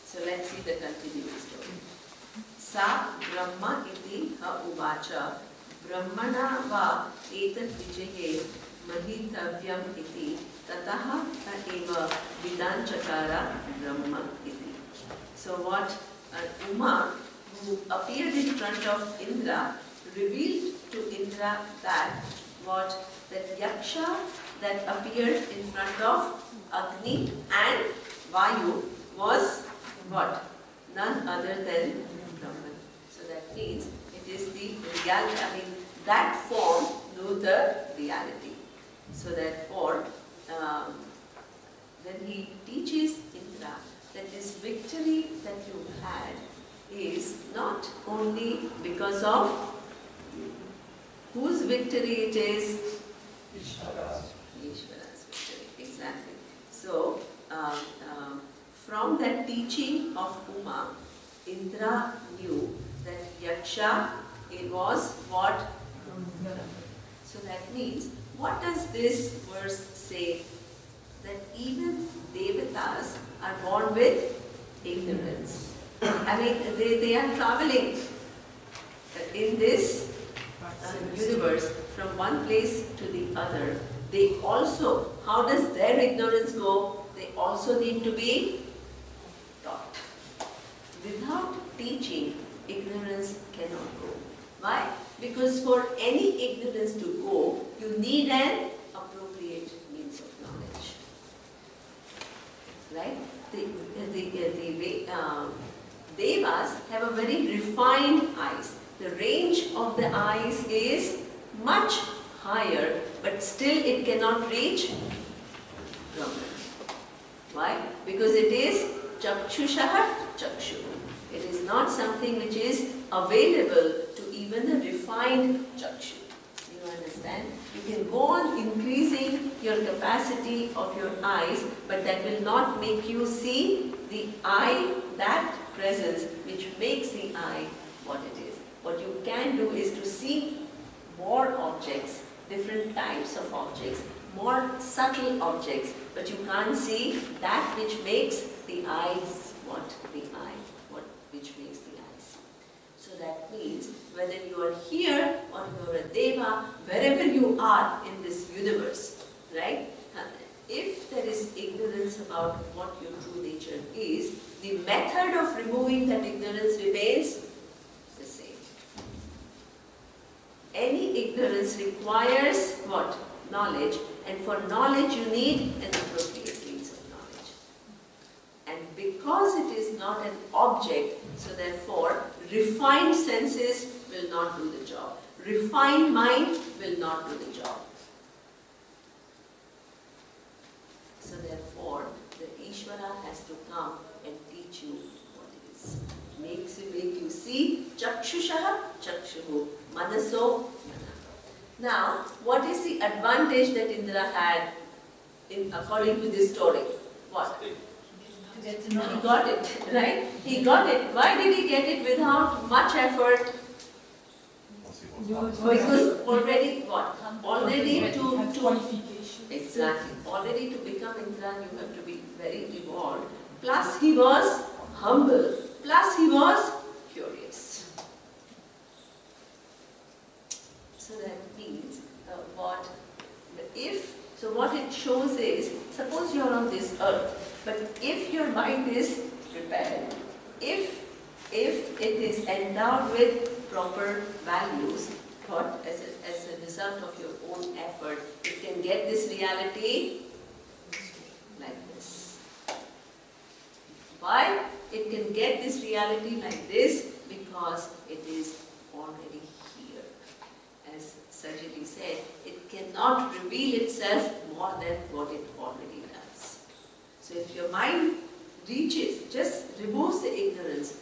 So let's see the continuing story. Sa Brahma iti ha uvacha Brahmana va etat vijaye mahitavyam iti tataha ta eva vidanchakara Brahma iti. So what Uma, who appeared in front of Indra, revealed to Indra that Yaksha that appeared in front of Agni and Vayu was what? None other than Brahman. So that means it is the reality, I mean that form knew the reality. So therefore, when he teaches Indra that this victory that you had is not only because of whose victory it is? Ishvara's victory, exactly. So, from that teaching of Uma, Indra knew that Yaksha, it was what? So that means, what does this verse say? That even Devatas are born with ignorance. I mean, they are traveling in this universe from one place to the other, they also, how does their ignorance go? They also need to be taught. Without teaching, ignorance cannot go. Why? Because for any ignorance to go, you need an appropriate means of knowledge. Right? Devas have a very refined eyes. The range of the eyes is much higher, but still it cannot reach Brahman. Why? Because it is chakshushaha chakshu. It is not something which is available to even the refined chakshu. You understand? You can go on increasing your capacity of your eyes, but that will not make you see the eye, that presence which makes the eye what it is. What you can do is to see more objects, different types of objects, more subtle objects, but you can't see that which makes the eyes which makes the eyes. So that means whether you are here or you are a deva, wherever you are in this universe, right? If there is ignorance about what your true nature is, the method of removing that ignorance remains the same. Any ignorance requires what? Knowledge, and for knowledge you need an appropriate means of knowledge. And because it is not an object, so therefore refined senses will not do the job. Refined mind will not do the job. So therefore, the Ishvara has to come and teach you what it is. Make you see chakshushaha chakshuhu, manaso mana. Now, what is the advantage that Indra had according to this story? What? He got it, right? He got it. Why did he get it without much effort? Because already what? Already to exactly. Already to become Indra, you have to be very evolved. Plus he was humble. Plus he was curious. So that means what it shows is, suppose you are on this earth, but if your mind is prepared, if it is endowed with proper values, what as a result of your own effort, it can get this reality like this. Why? It can get this reality like this because it is already here. As Sajali said, it cannot reveal itself more than what it already does. So if your mind reaches, just removes the ignorance,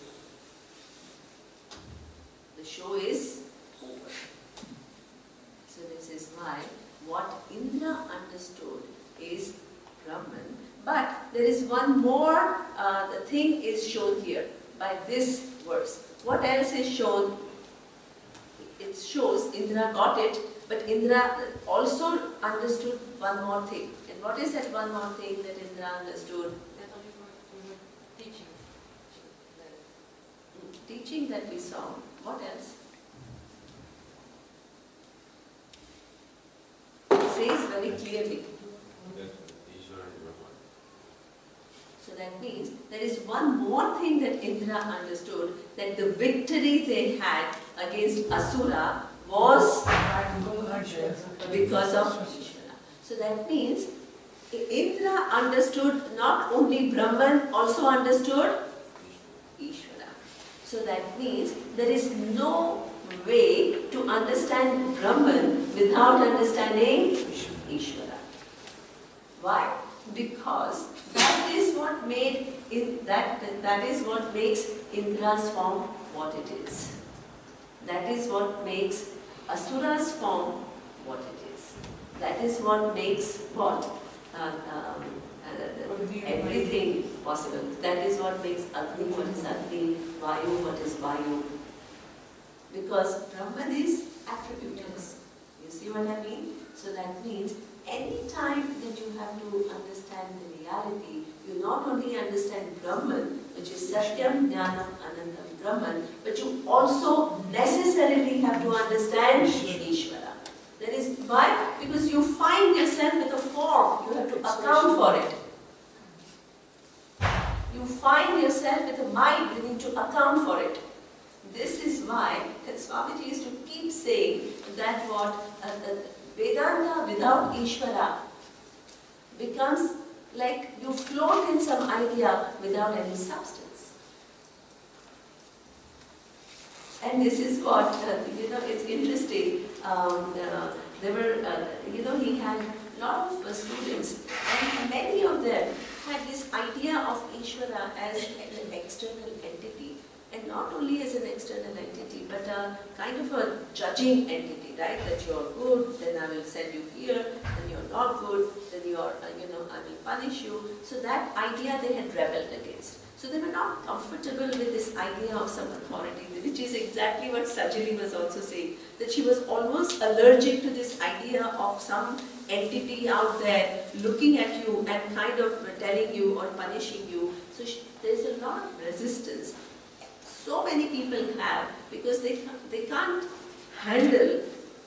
the show is over. So this is why what Indra understood is Brahman. But there is one more, the thing is shown here by this verse. What else is shown? It shows Indra got it, but Indra also understood one more thing. And what is that one more thing that Indra understood? Teaching. Teaching that we saw. What else? It says very clearly. So that means there is one more thing that Indra understood, that the victory they had against Asura was because of Ishvara. So that means Indra understood not only Brahman, also understood Ishvara. So that means there is no way to understand Brahman without understanding Ishvara. Why? Because that is what made that is what makes Indra's form what it is. That is what makes Asura's form what it is. That is what makes what everything possible. That is what makes Agni what is Agni, Vayu what is Vayu. Because Brahman is attributeless. You see what I mean? So that means any time that you have to understand the reality, you not only understand Brahman, which is Satyam, Jnanam, Anandam, Brahman, but you also necessarily have to understand Ishvara. There is, why? Because you find yourself with a form, you have to account for it. You find yourself with a mind, you need to account for it. This is why Swamiji used to keep saying that what Vedanta without Ishvara becomes like you float in some idea without any substance. And this is what, it's interesting. There were, he had a lot of students, and many of them had this idea of Ishvara as an external entity. And not only as an external entity, but a kind of a judging entity, right? That you're good, then I will send you here, and you're not good, then you're, I will punish you. So that idea they had rebelled against. So they were not comfortable with this idea of some authority, which is exactly what Sajali was also saying, that she was almost allergic to this idea of some entity out there looking at you and kind of telling you or punishing you. So there's a lot of resistance. So many people have, because they can't handle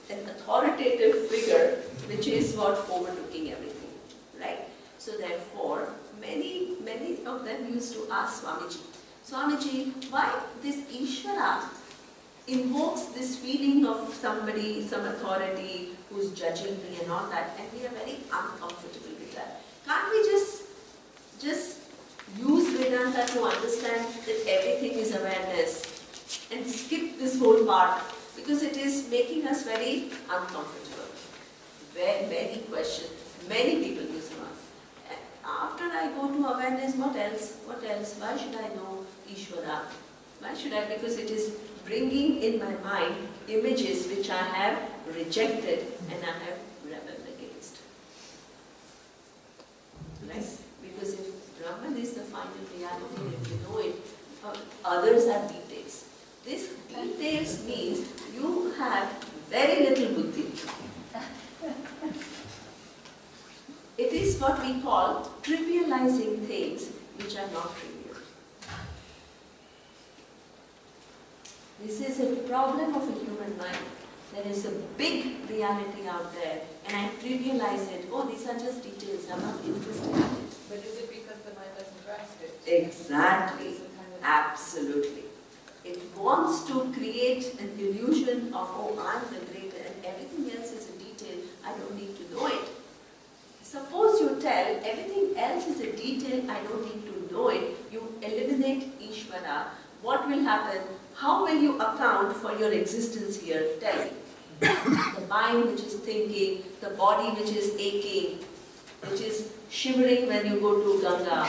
an authoritative figure which is what overlooking everything, right? So therefore, many of them used to ask Swamiji, Swamiji, why this Ishvara invokes this feeling of somebody, some authority who's judging me and all that, and we are very uncomfortable with that. Can't we just use Vedanta to understand that everything is awareness and skip this whole part, because it is making us very uncomfortable. Many questions, many people use to ask. After I go to awareness, what else? What else? Why should I know Ishvara? Why should I? Because it is bringing in my mind images which I have rejected and I have rebelled against. Right? Because if Brahman is the final reality, if you know it, others are details. This details means you have very little buddhi. It is what we call trivializing things which are not trivial. This is a problem of a human mind. There is a big reality out there and I trivialize it. Oh, these are just details, I'm not interested in it. But is it because the mind doesn't grasp it? Exactly. Absolutely. It wants to create an illusion of, oh, I'm the greater and everything else is a detail, I don't need to know it. Suppose you tell everything else is a detail, I don't need to know it, you eliminate Ishvara, what will happen? How will you account for your existence here? Tell me. The mind which is thinking, the body which is aching, which is shivering when you go to Ganga.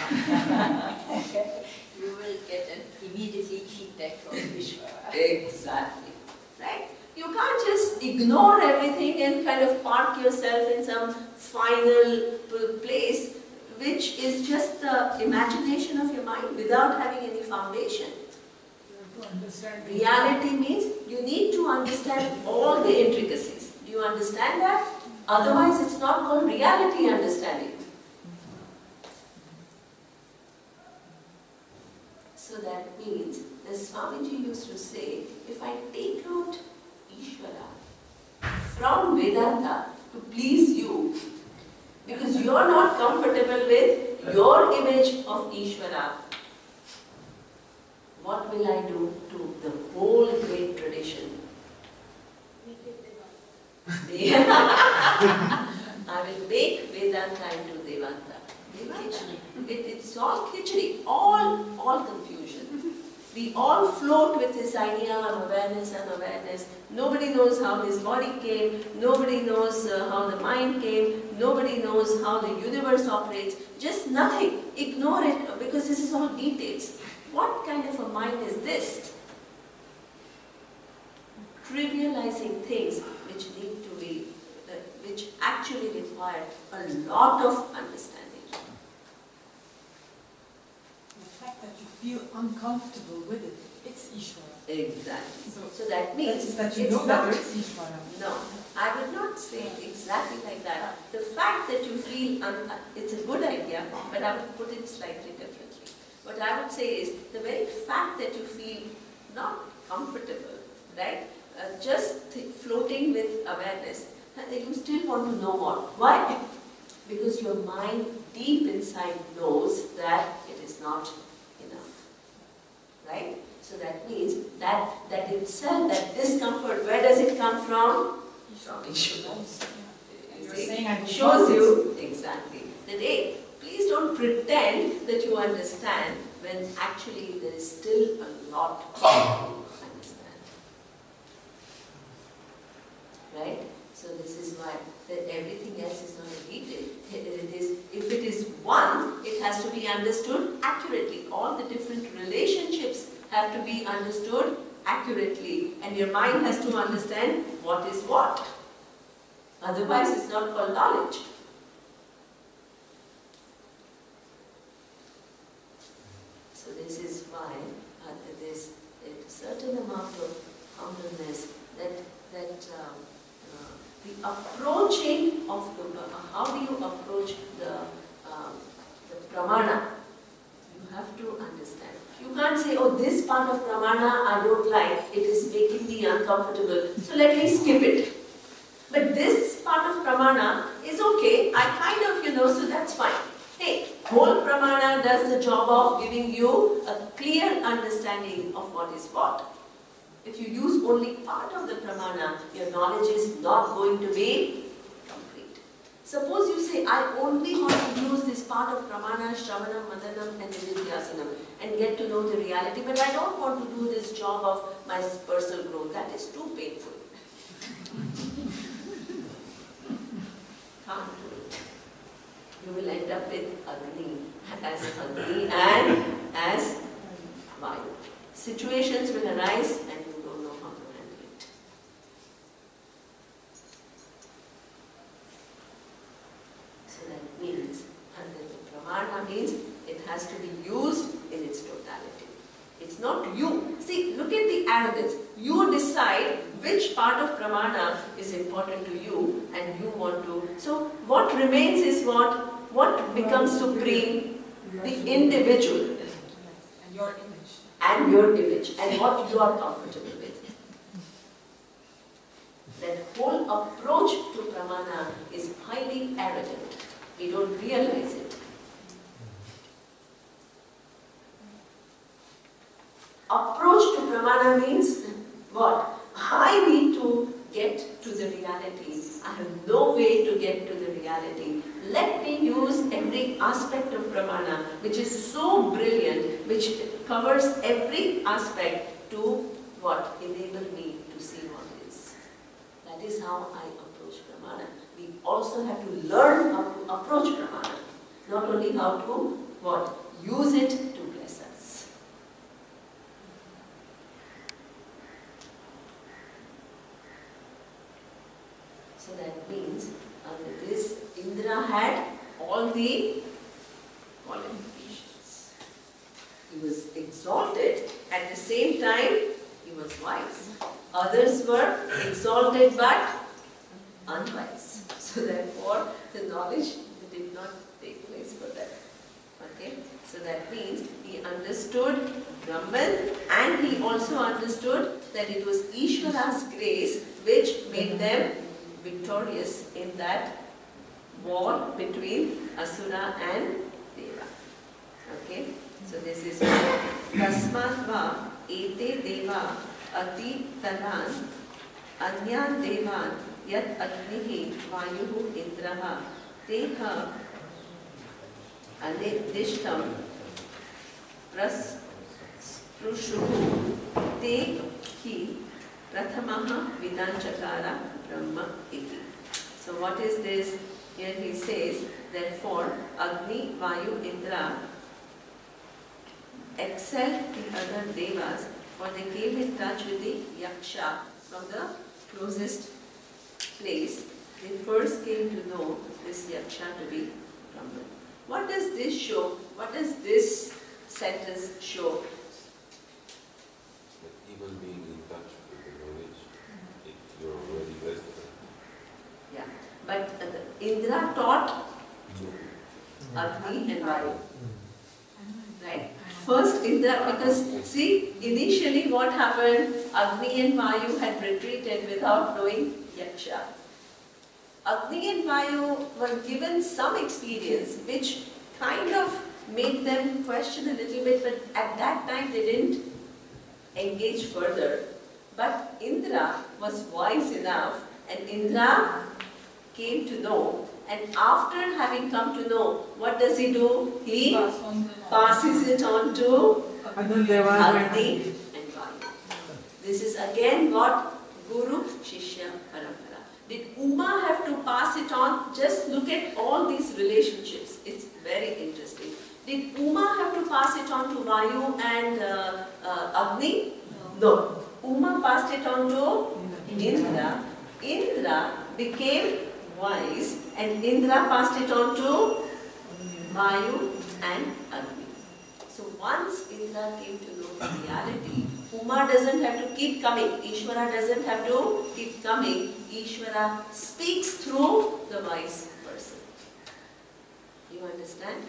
You will get an immediately feedback from Ishvara. Exactly. Right? You can't just ignore everything and kind of park yourself in some final place which is just the imagination of your mind without having any foundation. Reality means you need to understand all the intricacies. Do you understand that? Otherwise it's not called reality understanding. So that means, as Swamiji used to say, if I take out Ishvara from Vedanta to please you, because you are not comfortable with your image of Ishvara, what will I do to the whole great tradition? I will make Vedanta into Devanta. It's all khichdi, all confusion. We all float with this idea of awareness and awareness. Nobody knows how this body came, nobody knows how the mind came, nobody knows how the universe operates. Just nothing. Ignore it because this is all details. What kind of a mind is this? Trivializing things which need to be, which actually require a lot of understanding. The fact that you feel uncomfortable with it, it's Ishvara. Exactly. So that means that you know that it's Ishvara. No, I would not say it exactly like that. The fact that you feel, it's a good idea, but I would put it slightly differently. What I would say is, the very fact that you feel not comfortable, right, just floating with awareness, you still want to know more. Why? Because your mind deep inside knows that it is not enough. Right? So that means that itself, that discomfort, where does it come from? From Ishvara. You're saying I Shows you exactly that, hey, please don't pretend that you understand when actually there is still a lot to understand. Right? So this is why that everything else is not a detail. If it is one, it has to be understood accurately. All the different relationships have to be understood accurately, and your mind has to understand what is what. Otherwise, it's not called knowledge. So this is why there is a certain amount of humbleness that the approaching of how do you approach the pramana? You have to understand. You can't say, oh, this part of pramana I don't like, it is making me uncomfortable, so let me skip it. But this part of pramana is okay, I kind of, so that's fine. Hey, whole pramana does the job of giving you a clear understanding of what is what. If you use only part of the pramana, your knowledge is not going to be complete. Suppose you say, I only want to use this part of pramana, shravanam, madanam and nididhyasanam and get to know the reality, but I don't want to do this job of my personal growth. That is too painful. Can't do it. You will end up with Agni and as Vayu. Situations will arise and you don't know how to handle it. So that means, the pramana means it has to be used in its totality. It's not you. See, look at the arrogance. You decide which part of pramana is important to you and you want to. So what remains is what? What becomes supreme? The individual. And your image. And your image. And what you are comfortable with. That whole approach to pramana is highly arrogant. We don't realize it. Approach to pramana means what? I need to get to the reality. I have no way to get to the reality. Let me use every aspect of pramana, which is so brilliant, which covers every aspect to what? Enable me to see what is. That is how I approach pramana. We also have to learn how to approach pramana. Not only how to what? Use it to bless us. So that means under this, Indra had all the qualifications. He was exalted, at the same time he was wise. Others were exalted but unwise. So therefore the knowledge did not take place for them. Okay? So that means he understood Brahman and he also understood that it was Ishvara's grace which made them victorious in that war between Asura and Deva. Okay? So this is Tasmat va ete deva ati taran anyan devan yat agnihi vayuhu indraha teha anedishtam prasprushuhu te ki prathamaha vidanchakara brahma iti. So what is this? Here he says, therefore, Agni, Vayu, Indra excelled the other devas, for they came in touch with the Yaksha from the closest place. They first came to know this Yaksha to be Brahman. What does this show? What does this sentence show? That even being in touch with the knowledge, if you're already blessed. Yeah, but Indra taught Agni and Vayu. Right? First Indra, because see, initially what happened, Agni and Vayu had retreated without knowing Yaksha. Agni and Vayu were given some experience which kind of made them question a little bit, but at that time they didn't engage further. But Indra was wise enough, and Indra came to know, and after having come to know, what does he do? He passes it on to Agni and Vayu. This is again what Guru Shishya Parampara. Did Uma have to pass it on? Just look at all these relationships. It's very interesting. Did Uma have to pass it on to Vayu and Agni? No. Uma passed it on to Indra. Indra became wise and Indra passed it on to Vayu and Agni. So once Indra came to know the reality, Uma doesn't have to keep coming. Ishvara doesn't have to keep coming. Ishvara speaks through the wise person. You understand?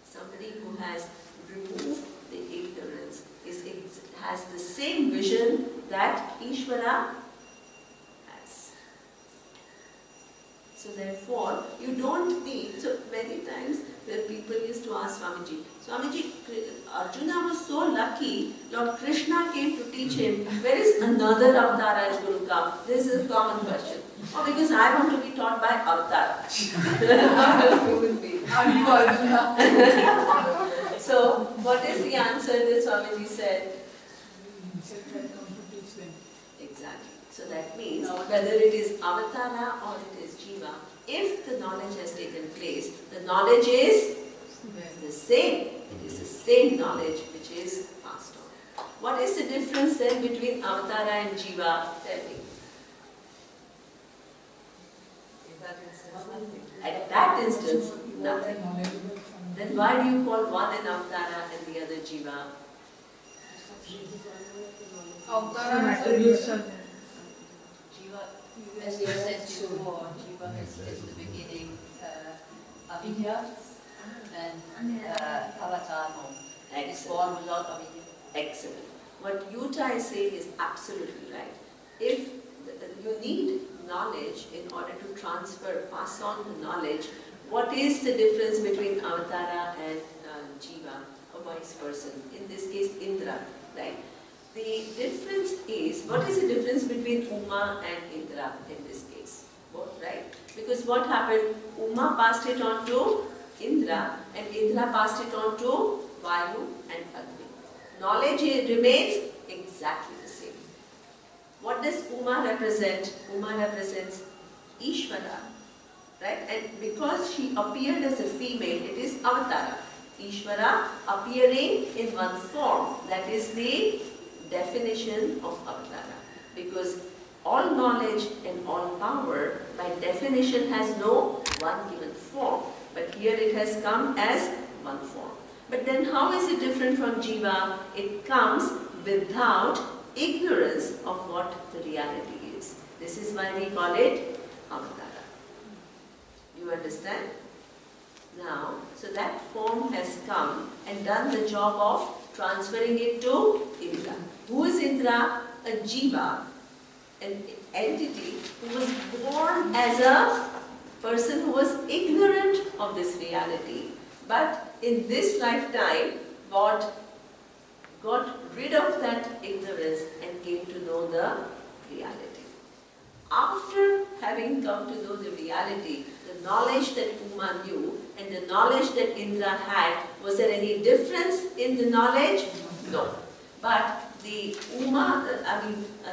Somebody who has removed the ignorance has the same vision that Ishvara has. So therefore, you don't need, so many times the people used to ask Swamiji, Swamiji, Arjuna was so lucky, Lord Krishna came to teach him, where is another avatar as Guru come? This is a common question. Oh, because I want to be taught by avatar. Who will be? So, what is the answer that Swamiji said? He said that come to teach them. Exactly. So that means whether it is avatara or it is jiva, if the knowledge has taken place, the knowledge is the same. It is the same knowledge which is passed on. What is the difference then between avatara and jiva? Tell me. At that instance, nothing. Then why do you call one an avatara and the other jiva? Jiva, as you said before, Jiva is the beginning, avidya, and avatar is born without avidya. Excellent. What Yuta is saying is absolutely right. If you need knowledge in order to transfer, pass on the knowledge, what is the difference between avatara and jiva, a wise person? In this case, Indra, right? The difference is, what is the difference between Uma and Indra in this case? Both, right? Because what happened? Uma passed it on to Indra and Indra passed it on to Vayu and Agni. Knowledge remains exactly the same. What does Uma represent? Uma represents Ishvara, right? And because she appeared as a female, it is avatara. Ishvara appearing in one form. That is the definition of avatara. Because all knowledge and all power by definition has no one given form. But here it has come as one form. But then how is it different from jiva? It comes without ignorance of what the reality is. This is why we call it avatara. You understand? Now, so that form has come and done the job of transferring it to Indra. Who is Indra? A jiva, an entity who was born as a person who was ignorant of this reality. But in this lifetime, God got rid of that ignorance and came to know the reality. After having come to know the reality, the knowledge that Uma knew and the knowledge that Indra had, was there any difference in the knowledge? No. But the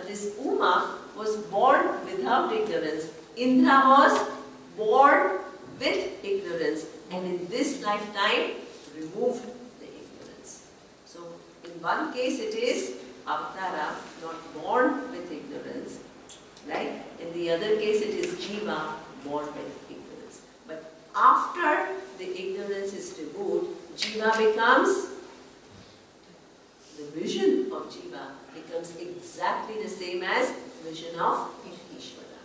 this Uma was born without ignorance. Indra was born with ignorance, and in this lifetime removed the ignorance. So in one case it is avatara, not born with ignorance, right? In the other case it is jiva, born with ignorance. But after the ignorance is removed, jiva becomes, the vision of jiva becomes exactly the same as vision of Ishvara.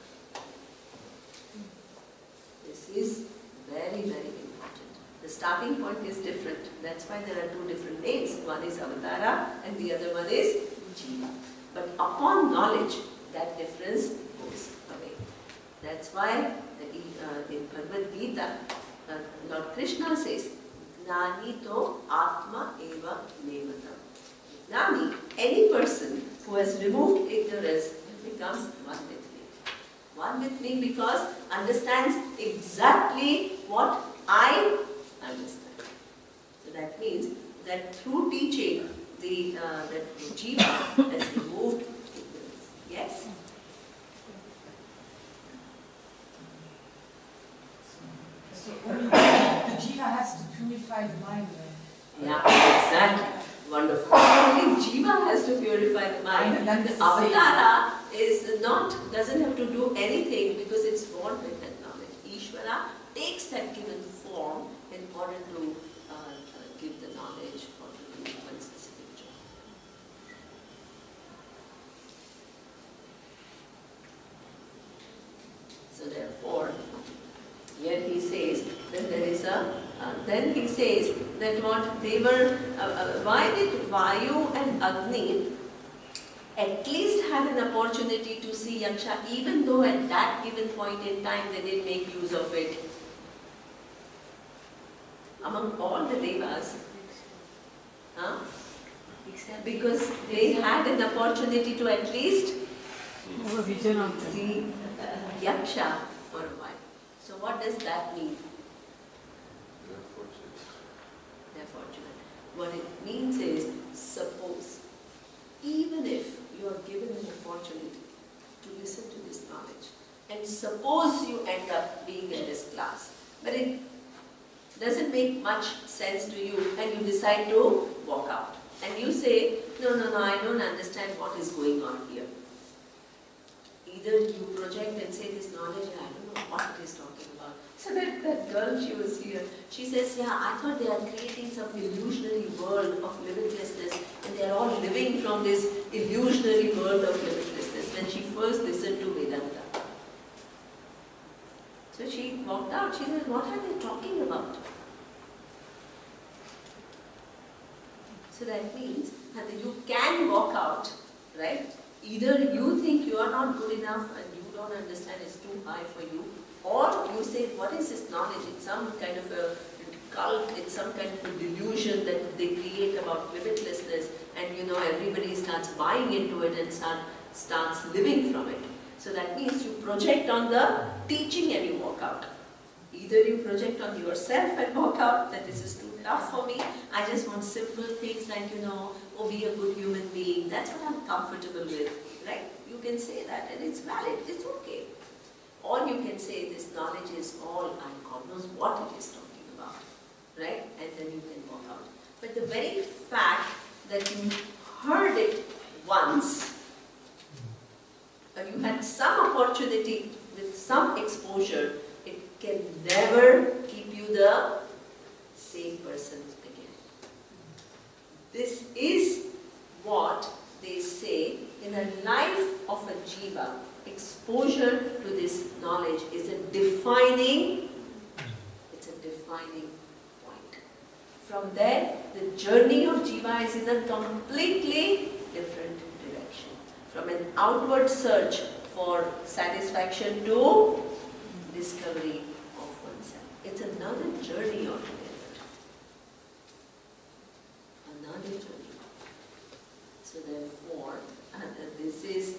This is very, very important. The starting point is different. That's why there are two different names. One is avatara and the other one is jiva. But upon knowledge, that difference goes away. That's why in Bhagavad Gita, Lord Krishna says, Gnani to Atma eva nevatam. Gnani, any person who has removed ignorance, becomes one with me. One with me because understands exactly what I understand. So that means that through teaching, that the jiva has removed ignorance. Yes? So only the jiva has to purify the mind, right? Yeah, exactly. Wonderful. Only jiva has to purify the mind. The avatara doesn't have to do anything because it's born with that knowledge. Ishvara takes that given form in order to give the knowledge or to do one specific job. So therefore, here he says that there is then he says that what they were, why did Vayu and Agni at least had an opportunity to see Yaksha, even though at that given point in time they didn't make use of it? Among all the devas, because they had an opportunity to at least see Yaksha for a while. So what does that mean? They're fortunate. What it means is, suppose, even if you are given an opportunity to listen to this knowledge, and suppose you end up being in this class, but it doesn't make much sense to you, and you decide to walk out, and you say, no, I don't understand what is going on here. Either you project and say this knowledge, I don't know what it is talking about. So that girl, she was here, she says, yeah, I thought they are creating some illusionary world of limitlessness, and they are all living from this illusionary world of limitlessness, when she first listened to Vedanta. So she walked out, she said, what are they talking about? So that means that you can walk out, right? Either you think you are not good enough and you don't understand, it's too high for you, or you say, what is this knowledge? It's some kind of a cult, it's some kind of a delusion that they create about limitlessness, and everybody starts buying into it and starts living from it. So that means you project on the teaching and you walk out. Either you project on yourself and walk out, that this is too tough for me, I just want simple things like, oh, be a good human being, that's what I'm comfortable with, right? You can say that and it's valid, it's okay. Or you can say this knowledge is all, and God knows what it is talking about, right? And then you can walk out. But the very fact that you heard it once, or you had some opportunity with some exposure, it can never keep you the same person again. This is what they say in a life of a jiva. Exposure to this knowledge is a defining point. From there, the journey of jiva is in a completely different direction. From an outward search for satisfaction to discovery of oneself. It's another journey altogether. Another journey. So therefore, this is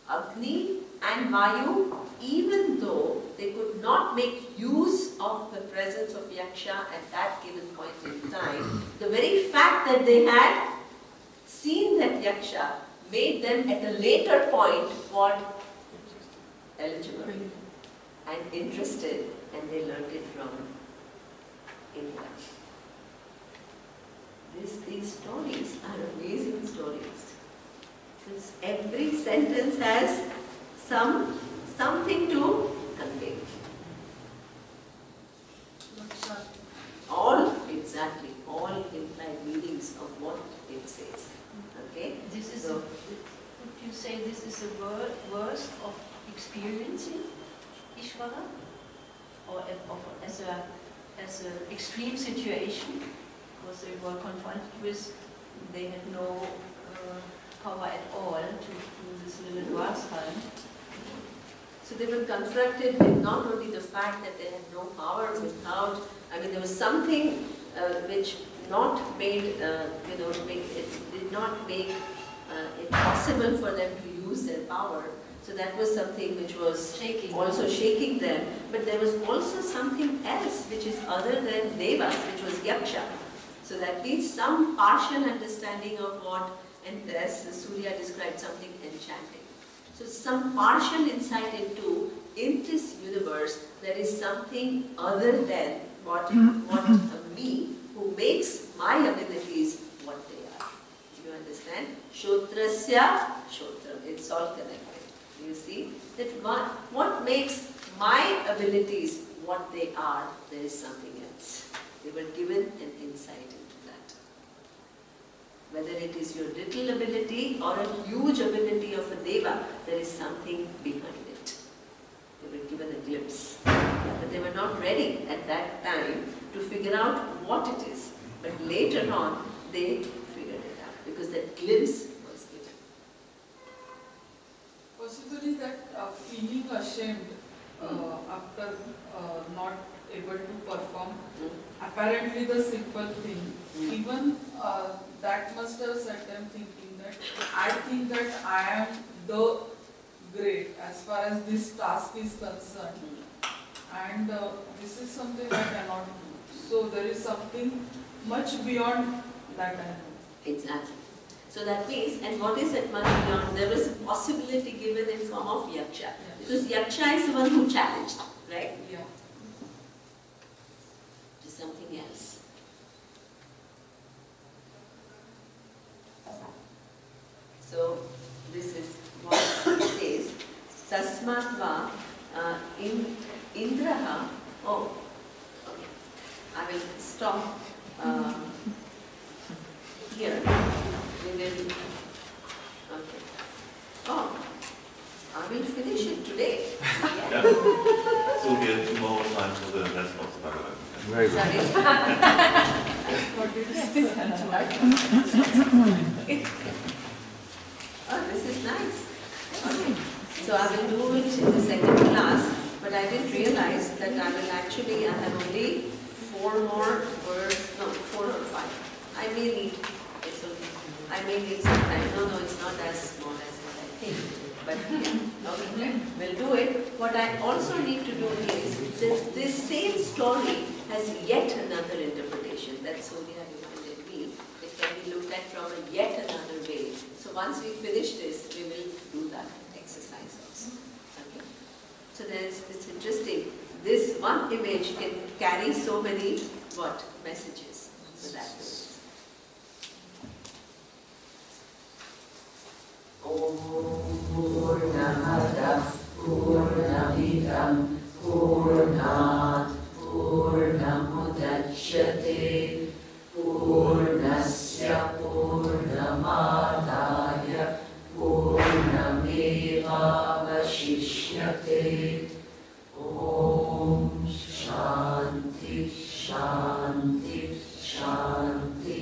Agni and Vayu, even though they could not make use of the presence of Yaksha at that given point in time, the very fact that they had seen that Yaksha made them at a later point what? Eligible and interested, and they learned it from India. These stories are amazing stories. Because every sentence has something to convey. All implied meanings of what it says. Okay? This is would you say this is a worst of experiencing Ishvara? Or as an extreme situation? Because they were confronted with, they had no power at all to do this little grass hunt. So they were confronted with not only the fact that they had no power without, there was something which not made, it did not make it possible for them to use their power. So that was something which was also shaking them. But there was also something else which is other than devas, which was yaksha. So that means some partial understanding of what, and as Surya described, something enchanting. So some partial insight into, in this universe, there is something other than what me, who makes my abilities what they are. You understand? Shotrasya, Shotram, it's all connected. You see that what makes my abilities what they are, there is something else. They were given an insight into that. Whether it is your little ability or a huge ability of a deva, there is something behind it. They were given a glimpse. But they were not ready at that time to figure out what it is. But later on, they figured it out because that glimpse was given. Possibly that feeling ashamed after not able to perform, apparently the simple thing, even that must have set them thinking that I think that I am the great as far as this task is concerned, and this is something I cannot do. So there is something much beyond that I know. Exactly. So that means, and what is that much beyond? There was a possibility given in form of yaksha. Because yaksha is the one who challenged, right? Yeah. To something else. So this is what it says. Tasmatva Indraha. Oh, okay. I will stop here. We will. Okay. Oh, I will finish it today. Yeah. So we have tomorrow time for the rest of the Bhagavad Gita. Very good. Oh, this is nice. Okay. So I will do it in the second class, but I didn't realize that I have only 4 more words, no, 4 or 5. I may need, it's okay. I may need some time. No, it's not as small as I think. But yeah, okay, we'll do it. What I also need to do is that this same story has yet another interpretation. That's Surya reminded me. It can be looked at from a yet another way. So once we finish this, we will do that exercise also. Okay? So it's interesting. This one image can carry so many messages. So that is. Purnamadav Purnamidam Purnat Purnamudachyate Purnasya Purnamadaya Purnamevavashishyate. Om Shanti Shanti Shanti.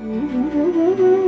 Mm-hmm.